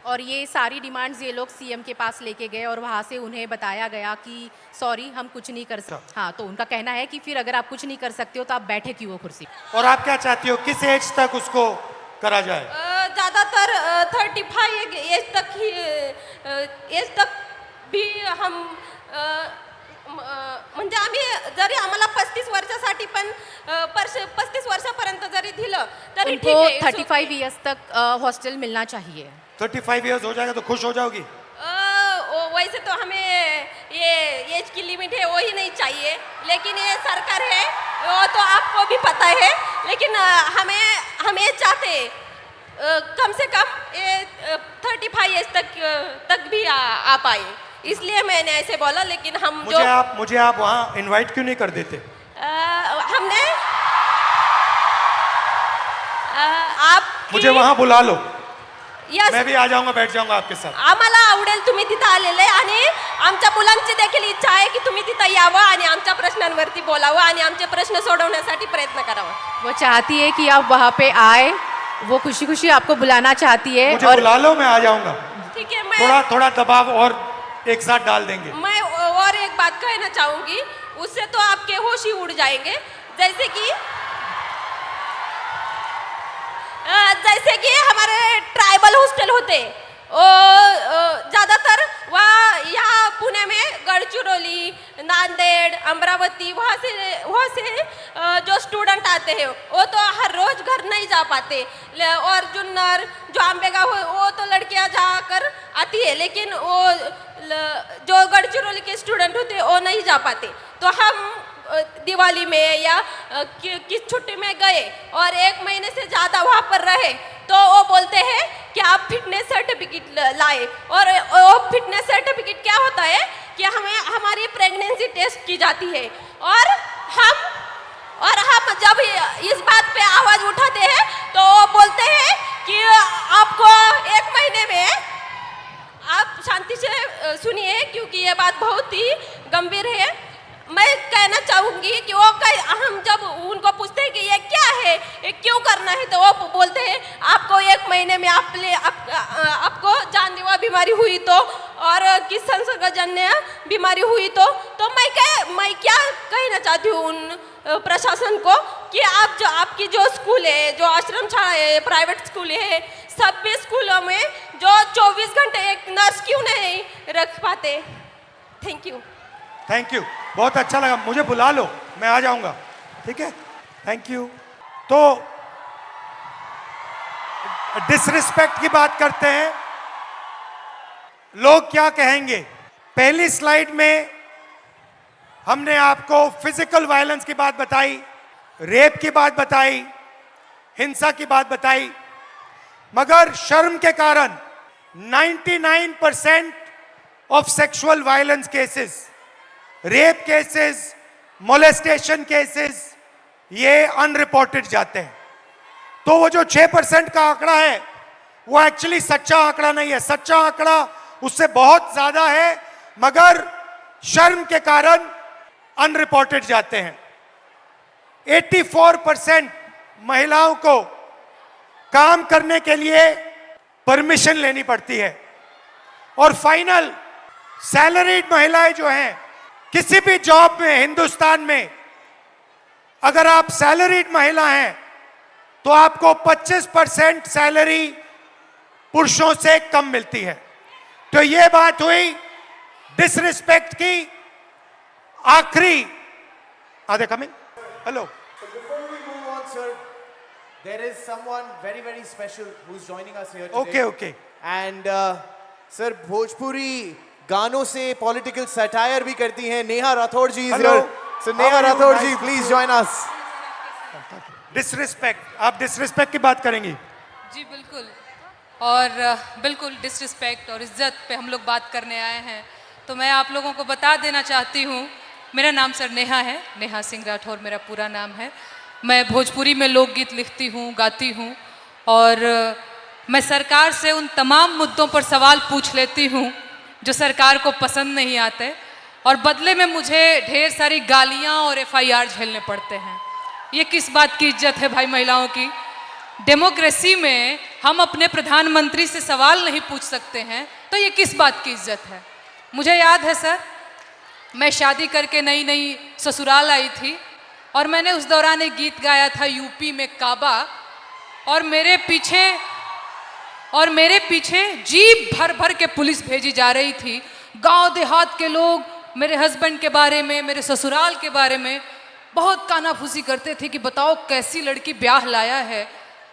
और ये सारी डिमांड्स ये लोग सीएम के पास लेके गए और वहाँ से उन्हें बताया गया कि सॉरी हम कुछ नहीं कर सकते. हाँ, तो उनका कहना है कि फिर अगर आप कुछ नहीं कर सकते हो तो आप बैठे क्यों हो कुर्सी. और आप क्या चाहती हो, किस एज तक उसको करा जाए? ज़्यादातर 35 एज तक भी हम म्हणजे आम्ही जरी आम्हाला 35 वर्षासाठी पण 35 वर्षापर्यंत जरी दिलं तरी ठीक उनको आहे. 35 इयर्स तक हॉस्टल मिलना चाहिए. 35 इयर्स हो जाएगा तो खुश हो जाओगी? वैसे तो हमें ये एज की लिमिट है वो ही नहीं चाहिए, लेकिन ये सरकार है वो तो आपको भी पता है, लेकिन हम ये चाहते हैं कम से कम ये 35 एज तक भी आ पाए, इसलिए मैंने ऐसे बोला. लेकिन हम मुझे आप वहाँ इनवाइट क्यों नहीं कर देते? हमने आप मुझे वहाँ बुला लो, यस, मैं भी आ जाऊंगा, बैठ जाऊंगा आपके साथ. आम्हाला आवडेल तुम्ही तिथं आलेले आणि आमच्या मुलांची देखील इच्छा आहे की तुम्ही तिथं यावं आणि आमच्या प्रश्नांवरती बोलावं आणि आमचे प्रश्न सोडवण्यासाठी प्रयत्न करावा. वो चाहती है कि आप वहाँ पे आए, वो खुशी खुशी आपको बुलाना चाहती है. मुझे और बुला लो, मैं आ जाऊंगा. ठीक है, मैं थोड़ा दबाव और एक साथ डाल देंगे। मैं और एक बात कहना चाहूंगी, उससे तो आपके होश ही उड़ जाएंगे। जैसे कि हमारे ट्राइबल हॉस्टल होते, ज़्यादातर वहाँ यहाँ पुणे में गढ़चिरौली, नांदेड़, अमरावती, वहाँ से जो स्टूडेंट आते हैं वो तो हर रोज़ घर नहीं जा पाते। और जुन्नर, जो आंबेगांव, वो तो लड़कियाँ जाकर आती है, लेकिन वो जो गढ़चिरौली के स्टूडेंट होते हैं वो नहीं जा पाते। तो हम दिवाली में या किस छुट्टी में गए और 1 महीने से ज़्यादा वहाँ पर रहे, तो वो बोलते हैं कि आप फिटनेस सर्टिफिकेट लाए। और वो फिटनेस सर्टिफिकेट क्या होता है कि हमें हमारी प्रेगनेंसी टेस्ट की जाती है, और हम जब इस बात पे आवाज़ उठाते हैं तो वो बोलते हैं कि आपको 1 महीने में, आप शांति से सुनिए क्योंकि ये बात बहुत ही गंभीर है। मैं कहना चाहूँगी कि हम जब उनको पूछते हैं कि ये क्या है, ये क्यों करना है, तो वो बोलते हैं आपको 1 महीने में आपको जानलेवा बीमारी हुई तो, और किस संसर्गजन्य बीमारी हुई तो मैं क्या कहना चाहती हूँ उन प्रशासन को कि आपकी जो स्कूल है, जो आश्रम शाला है, प्राइवेट स्कूल है, सभी स्कूलों में जो 24 घंटे एक नर्स क्यों नहीं रख पाते। Thank you. थैंक यू, बहुत अच्छा लगा। मुझे बुला लो, मैं आ जाऊंगा, ठीक है? Thank you. तो डिसरिस्पेक्ट की बात करते हैं, लोग क्या कहेंगे। पहली स्लाइड में हमने आपको फिजिकल वायलेंस की बात बताई, रेप की बात बताई, हिंसा की बात बताई, मगर शर्म के कारण 99% of sexual violence cases, rape cases, molestation cases, ये अनरिपोर्टेड जाते हैं। तो वो जो 6% का आंकड़ा है वो एक्चुअली सच्चा आंकड़ा नहीं है। सच्चा आंकड़ा उससे बहुत ज्यादा है, मगर शर्म के कारण अनरिपोर्टेड जाते हैं। 84% महिलाओं को काम करने के लिए परमिशन लेनी पड़ती है, और फाइनल सैलरीड महिलाएं जो हैं, किसी भी जॉब में हिंदुस्तान में अगर आप सैलरीड महिला हैं तो आपको 25% सैलरी पुरुषों से कम मिलती है। तो ये बात हुई डिसरिस्पेक्ट की। आखिरी आधे coming hello. Before we move on, sir, there is someone very, very special who's joining us here today. Okay. And sir, Bhojpuri गानों से पॉलिटिकल सटायर भी करती हैं। Neha Rathod ji is here. So Neha Rathod ji, please join us. Disrespect, आप disrespect की बात करेंगी? जी बिल्कुल, और बिल्कुल डिसरिस्पेक्ट और इज्जत पे हम लोग बात करने आए हैं। तो मैं आप लोगों को बता देना चाहती हूँ, मेरा नाम सर नेहा है, नेहा सिंह राठौर मेरा पूरा नाम है। मैं भोजपुरी में लोकगीत लिखती हूँ, गाती हूँ, और मैं सरकार से उन तमाम मुद्दों पर सवाल पूछ लेती हूँ जो सरकार को पसंद नहीं आते, और बदले में मुझे ढेर सारी गालियाँ और FIR झेलने पड़ते हैं। ये किस बात की इज्जत है भाई महिलाओं की? डेमोक्रेसी में हम अपने प्रधानमंत्री से सवाल नहीं पूछ सकते हैं, तो ये किस बात की इज्जत है? मुझे याद है सर, मैं शादी करके नई नई ससुराल आई थी, और मैंने उस दौरान एक गीत गाया था यूपी में काबा, और मेरे पीछे जीप भर भर के पुलिस भेजी जा रही थी। गांव देहात के लोग मेरे हस्बैंड के बारे में, मेरे ससुराल के बारे में बहुत कानाफूसी करते थे कि बताओ कैसी लड़की ब्याह लाया है,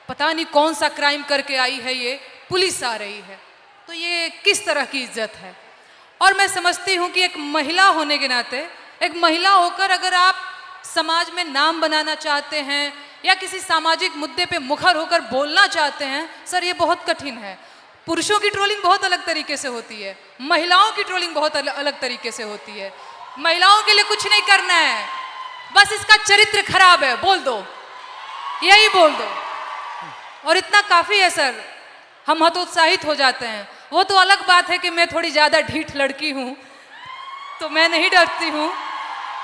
पता नहीं कौन सा क्राइम करके आई है, ये पुलिस आ रही है। तो ये किस तरह की इज्जत है? और मैं समझती हूँ कि एक महिला होने के नाते, एक महिला होकर अगर आप समाज में नाम बनाना चाहते हैं या किसी सामाजिक मुद्दे पे मुखर होकर बोलना चाहते हैं, सर ये बहुत कठिन है। पुरुषों की ट्रोलिंग बहुत अलग तरीके से होती है, महिलाओं की ट्रोलिंग बहुत अलग तरीके से होती है। महिलाओं के लिए कुछ नहीं करना है, बस इसका चरित्र खराब है बोल दो, यही बोल दो, और इतना काफ़ी है सर, हम हतोत्साहित हो जाते हैं। वो तो अलग बात है कि मैं थोड़ी ज़्यादा ढीठ लड़की हूँ, तो मैं नहीं डरती हूँ।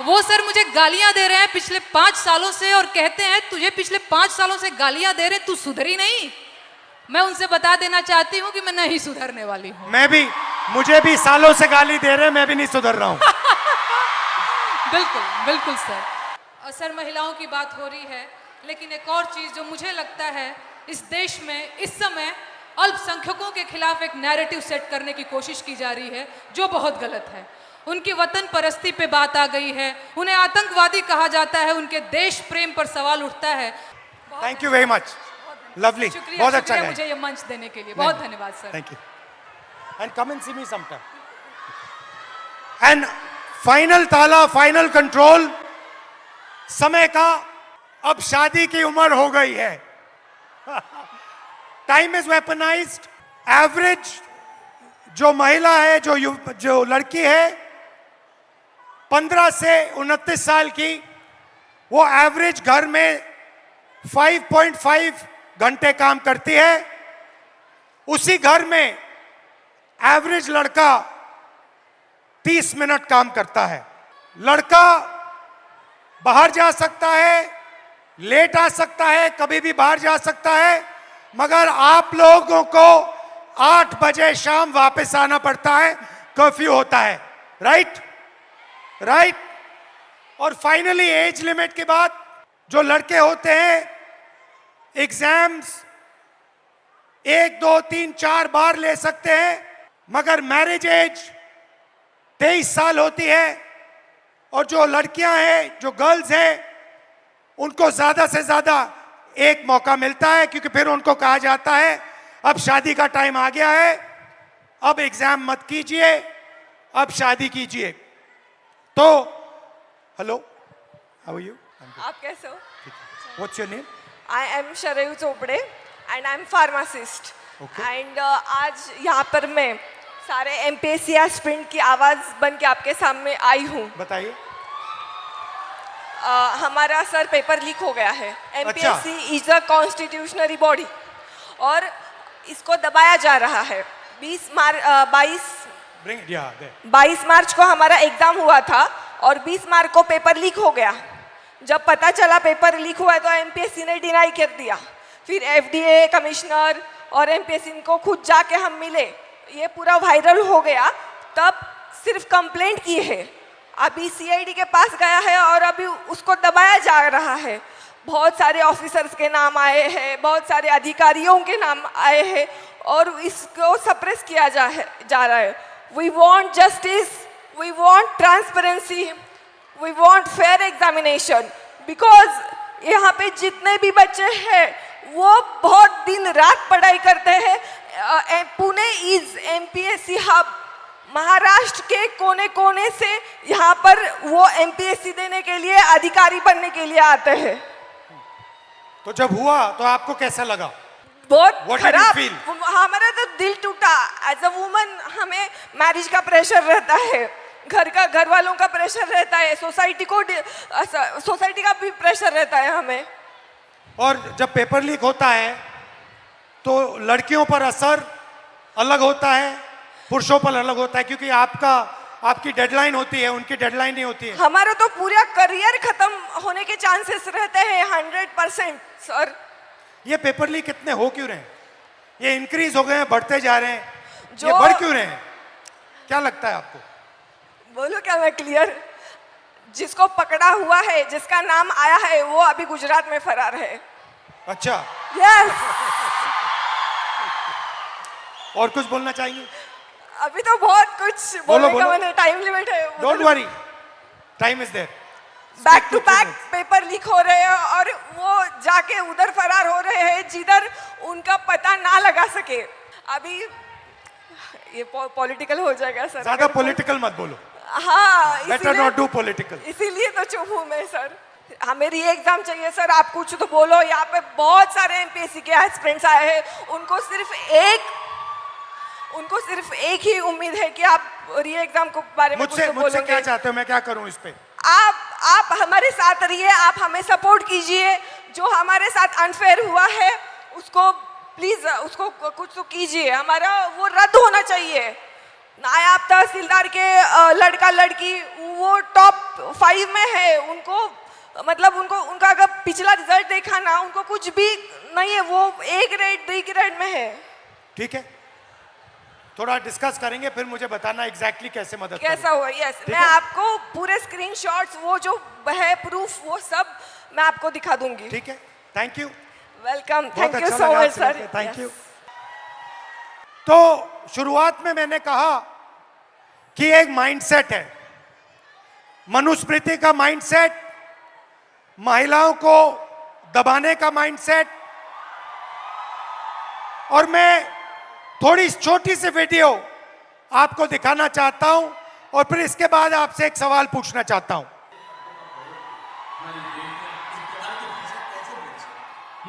वो सर मुझे गालियाँ दे रहे हैं पिछले 5 सालों से, और कहते हैं तुझे पिछले 5 सालों से गालियाँ दे रहे, तू सुधरी नहीं। मैं उनसे बता देना चाहती हूँ कि मैं नहीं सुधरने वाली हूँ। मैं भी मुझे भी सालों से गाली दे रहे, मैं भी नहीं सुधर रहा हूं। बिल्कुल बिल्कुल सर। और सर महिलाओं की बात हो रही है, लेकिन एक और चीज़ जो मुझे लगता है इस देश में इस समय अल्पसंख्यकों के खिलाफ एक नैरेटिव सेट करने की कोशिश की जा रही है जो बहुत गलत है। उनकी वतन परस्ती पे बात आ गई है, उन्हें आतंकवादी कहा जाता है, उनके देश प्रेम पर सवाल उठता है। Thank you very much, lovely, शुक्रिया, बहुत अच्छा शुक्रिया गाया। मुझे ये मंच देने के लिए, बहुत धन्यवाद sir. Thank you and come and see me sometime. And final ताला, फाइनल कंट्रोल, समय का अब शादी की उम्र हो गई है। Time is weaponised. एवरेज जो महिला है, जो लड़की है 15 से 29 साल की, वो एवरेज घर में 5.5 घंटे काम करती है। उसी घर में एवरेज लड़का 30 मिनट काम करता है। लड़का बाहर जा सकता है, लेट आ सकता है, कभी भी बाहर जा सकता है, मगर आप लोगों को 8 बजे शाम वापस आना पड़ता है, कर्फ्यू होता है। Right right. और फाइनली एज लिमिट के बाद जो लड़के होते हैं एग्जाम्स 1, 2, 3, 4 बार ले सकते हैं, मगर मैरिज एज 23 साल होती है। और जो लड़कियां हैं, जो गर्ल्स हैं, उनको ज्यादा से ज्यादा एक मौका मिलता है, क्योंकि फिर उनको कहा जाता है अब शादी का टाइम आ गया है, अब एग्जाम मत कीजिए, अब शादी कीजिए। तो हेलो, हाउ आर यू? आप कैसे हो? What's your name? I am Sharayu Chopde and I am pharmacist. And आज यहाँ पर मैं सारे एमपीएससी एस्पिरेंट की आवाज़ बन के आपके सामने आई हूँ। बताइए। हमारा सर पेपर लीक हो गया है। एमपीएससी इज अ कॉन्स्टिट्यूशनरी बॉडी और इसको दबाया जा रहा है। 22 मार्च को हमारा एग्जाम हुआ था और 20 मार्च को पेपर लीक हो गया। जब पता चला पेपर लीक हुआ है तो एमपीएससी ने डिनाई कर दिया। फिर एफडीए कमिश्नर और एमपीएससी को खुद जाके हम मिले, ये पूरा वायरल हो गया। तब सिर्फ कंप्लेंट की है, अभी सीआईडी के पास गया है और अभी उसको दबाया जा रहा है। बहुत सारे ऑफिसर्स के नाम आए हैं, बहुत सारे अधिकारियों के नाम आए हैं और इसको सप्रेस किया जा रहा है। We want justice, we want transparency, we want fair examination, because यहाँ पे जितने भी बच्चे हैं वो बहुत दिन रात पढ़ाई करते हैं। Pune is MPSC hub. Maharashtra के कोने कोने से यहाँ पर वो एमपीएससी देने के लिए, अधिकारी बनने के लिए आते हैं। तो जब हुआ तो आपको कैसा लगा? बहुत खराब। हमारा तो दिल टूटा। एज अ वुमन हमें मैरिज का प्रेशर रहता है, घर वालों का प्रेशर रहता है, सोसाइटी का भी प्रेशर रहता है हमें। और जब पेपर लीक होता है तो लड़कियों पर असर अलग होता है, पुरुषों पर अलग होता है, क्योंकि आपकी डेडलाइन होती है, उनकी डेडलाइन नहीं होती है। हमारा तो पूरा करियर खत्म होने के चांसेस रहते हैं 100%। सर ये पेपर लीक कितने हो क्यों रहे हैं? ये इंक्रीज हो गए हैं, बढ़ते जा रहे हैं, ये बढ़ क्यों रहे हैं? क्या लगता है आपको? बोलो क्या मैं क्लियर? जिसको पकड़ा हुआ है, जिसका नाम आया है, वो अभी गुजरात में फरार है। अच्छा। यस। और कुछ बोलना चाहिए? अभी तो बहुत कुछ बोलने का मैंने, टाइम लिमिट है। Don't worry, time is there. Back to back paper leak हो रहे हैं और वो जाके उधर फरार हो रहे हैं जिधर उनका पता ना लगा सके। अभी ये पॉलिटिकल हो जाएगा सर। ज्यादा पॉलिटिकल मत बोलो। हाँ, बेटर नॉट डू पॉलिटिकल। इसीलिए तो चुप हूँ मैं सर। हमें री एग्जाम चाहिए सर, आप कुछ तो बोलो। यहाँ पे बहुत सारे एमपीएससी के एस्पिरेंट्स आए हैं, उनको सिर्फ एक ही उम्मीद है कि आप री एग्जाम के बारे में कुछ तो बोलोगे। मुझसे क्या चाहते हो, मैं क्या करूं इस पे? आप हमारे साथ रहिए, आप हमें सपोर्ट कीजिए। जो हमारे साथ अनफेयर हुआ है उसको प्लीज, उसको कुछ तो कीजिए। हमारा वो रद्द होना चाहिए। नायब तहसीलदार के लड़का लड़की वो टॉप 5 में है, उनका अगर पिछला रिजल्ट देखा ना, उनको कुछ भी नहीं है, वो A ग्रेड B ग्रेड में है। ठीक है, थोड़ा डिस्कस करेंगे, फिर मुझे बताना एग्जैक्टली कैसे मदद कैसा करूं। हुआ? यस, ठीक मैं है? आपको पूरे स्क्रीनशॉट्स, वो जो है प्रूफ, वो सब मैं आपको दिखा दूंगी। ठीक है, थैंक यू। वेलकम, बहुत थैंक यू अच्छा सो लगा मच आपसे सर। मिलके, थैंक यू। तो शुरुआत में मैंने कहा कि एक माइंडसेट है, मनुस्मृति का माइंडसेट, महिलाओं को दबाने का माइंडसेट, और मैं थोड़ी छोटी सी वीडियो आपको दिखाना चाहता हूं और फिर इसके बाद आपसे एक सवाल पूछना चाहता हूं।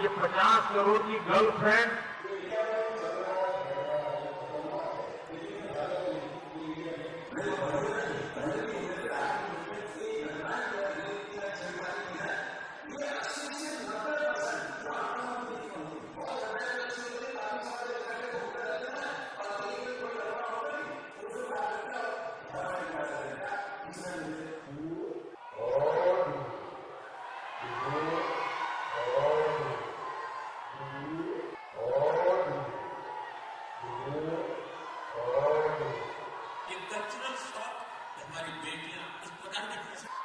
ये 50 करोड़ की गर्लफ्रेंड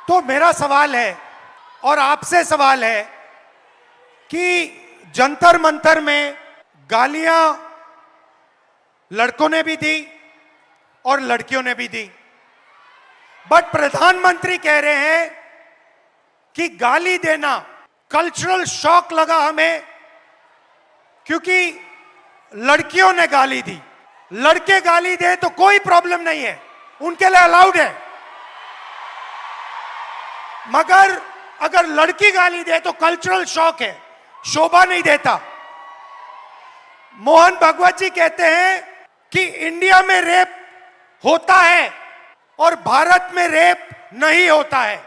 तो मेरा सवाल है और आपसे सवाल है कि जंतर मंतर में गालियां लड़कों ने भी दी और लड़कियों ने भी दी, बट प्रधानमंत्री कह रहे हैं कि गाली देना कल्चरल शॉक लगा हमें, क्योंकि लड़कियों ने गाली दी। लड़के गाली दे तो कोई प्रॉब्लम नहीं है, उनके लिए अलाउड है, मगर अगर लड़की गाली दे तो कल्चरल शॉक है, शोभा नहीं देता। मोहन भागवत जी कहते हैं कि इंडिया में रेप होता है और भारत में रेप नहीं होता है।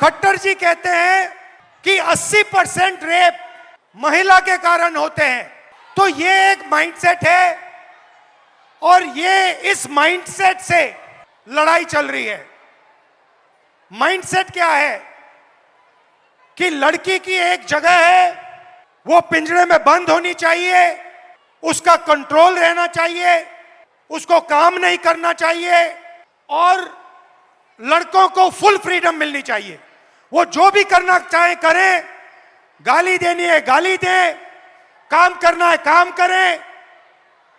खट्टर जी कहते हैं कि 80% रेप महिला के कारण होते हैं। तो ये एक माइंडसेट है और ये इस माइंडसेट से लड़ाई चल रही है। माइंडसेट क्या है कि लड़की की एक जगह है, वो पिंजरे में बंद होनी चाहिए, उसका कंट्रोल रहना चाहिए, उसको काम नहीं करना चाहिए और लड़कों को फुल फ्रीडम मिलनी चाहिए। वो जो भी करना चाहे करें, गाली देनी है गाली दें, काम करना है काम करें।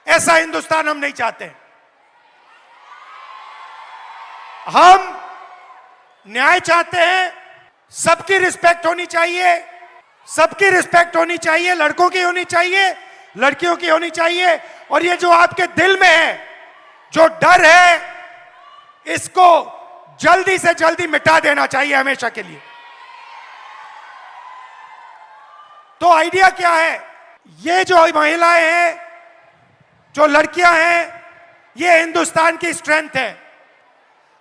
ऐसा हिंदुस्तान हम नहीं चाहते। हम न्याय चाहते हैं, सबकी रिस्पेक्ट होनी चाहिए, सबकी रिस्पेक्ट होनी चाहिए, लड़कों की होनी चाहिए, लड़कियों की होनी चाहिए। और ये जो आपके दिल में है, जो डर है, इसको जल्दी से जल्दी मिटा देना चाहिए हमेशा के लिए। तो आइडिया क्या है? ये जो महिलाएं हैं, जो लड़कियां हैं, ये हिंदुस्तान की स्ट्रेंथ है।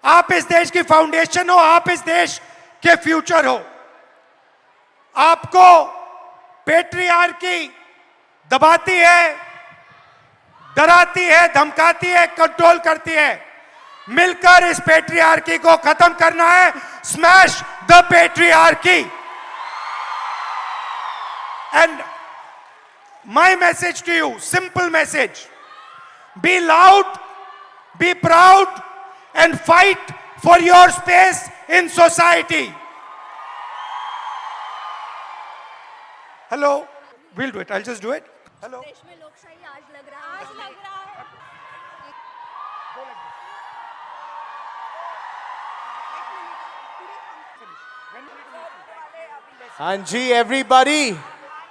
आप इस देश की फाउंडेशन हो, आप इस देश के फ्यूचर हो। आपको पेट्रियार्की दबाती है, डराती है, धमकाती है, कंट्रोल करती है। मिलकर इस पेट्रियार्की को खत्म करना है। Smash the patriarchy. And my message to you, simple message, be loud, be proud and fight for your space in society. Hello, we'll do it. I'll just do it. Hello. देश में लोकशाही आज लग रहा है। हाँ जी एवरीबॉडी,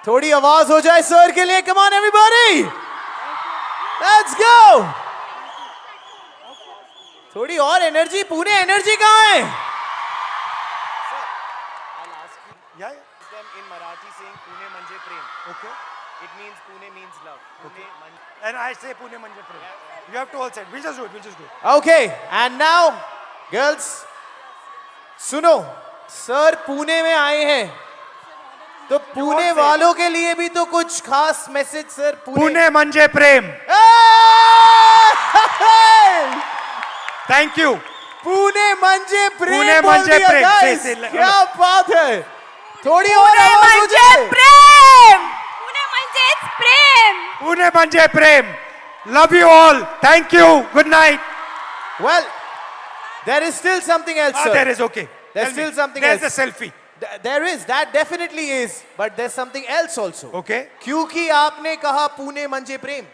थोड़ी आवाज हो जाए सर के लिए। Come on everybody, let's go. थोड़ी और एनर्जी। पुणे एनर्जी कहाँ है? Yeah. In Marathi saying Pune Manje Prem. Okay. It means Pune means love. Pune Manje. And I say Pune Manje Prem. You have to all say it. We'll just do it. We'll just do it. Okay, and now girls, सुनो, sir Pune में आए हैं तो पुणे वालों के लिए भी तो कुछ खास message sir. Pune Manje Prem. Thank you. Pune मंजे प्रेम। पुणे बोल मंजे दिया प्रेम। guys। से- से- क्या बात है। थोड़ी और आवाज हो मंजे जाए। प्रेम, पुणे म्हणजेच प्रेम। Pune Manje Prem. Love you all. Thank you. Good night. Well, there is still something else, sir. There is okay. There's Tell still me. something There's else. the selfie. There is, that definitely is, but there's something else also. Okay. क्योंकि आपने कहा पुणे म्हणजे प्रेम,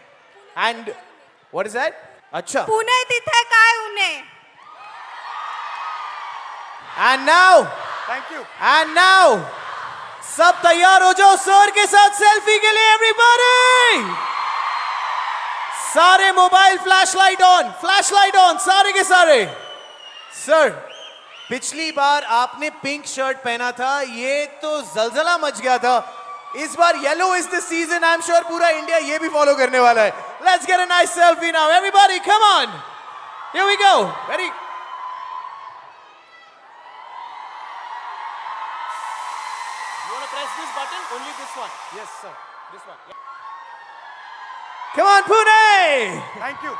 and what is that? अच्छा. पुणे तिथे काय उणे? And now, Thank you. and now, सब तैयार हो जाओ सर के साथ सेल्फी के लिए, everybody. सारे मोबाइल फ्लैशलाइट ऑन, सारे के सारे. सर, पिछली बार आपने पिंक शर्ट पहना था, ये तो जलजला मच गया था. इस बार yellow is the season. I am sure पूरा इंडिया ये भी फॉलो करने वाला है. Let's get a nice selfie now everybody, come on. Here we go. Very. You want to press this button? Only this one. Yes, sir. This one. Yeah. Come on, Pune! Thank you.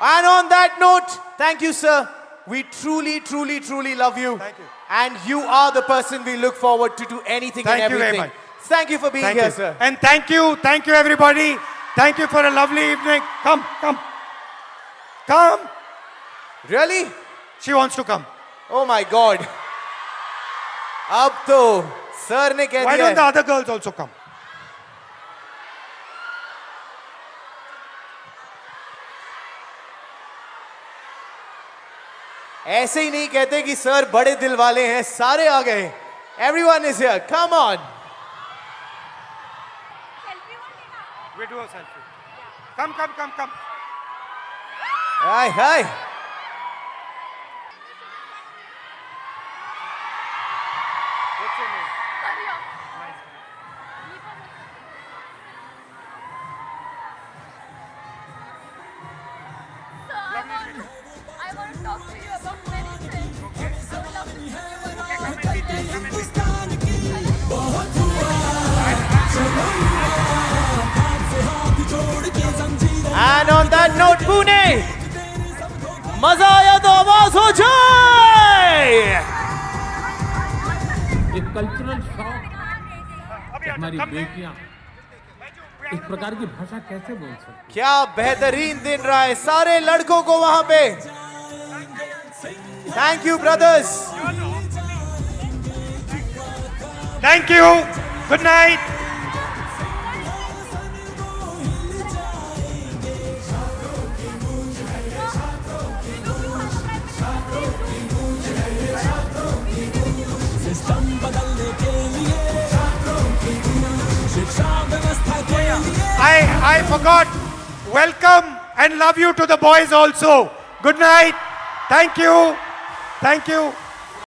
And on that note, thank you, sir. We truly, truly, truly love you. Thank you. And you are the person we look forward to do anything Thank and you very everything. much. Thank you for being Thank here, you. sir. And thank you everybody. Thank you for a lovely evening. Come. Come. Really? She wants to come. Oh my God. अब तो sir ने कह Why दिया don't the है. other girls also come? ऐसे ही नहीं कहते कि सर बड़े दिल वाले हैं. सारे आ गए. Everyone is here. Come on. We do a selfie. Come. Hi. What's your name? I want to talk to you about many things. I would love to meet you. And on that note, Pune, मजा आया तो आवाज हो जाए. एक cultural shock. हमारी बेटियां इस प्रकार की भाषा कैसे बोल सकती? क्या बेहतरीन दिन रहा है सारे लड़कों को वहां पे. Thank you brothers. Thank you. Good night. I forgot. Welcome and love you to the boys also. Good night. Thank you.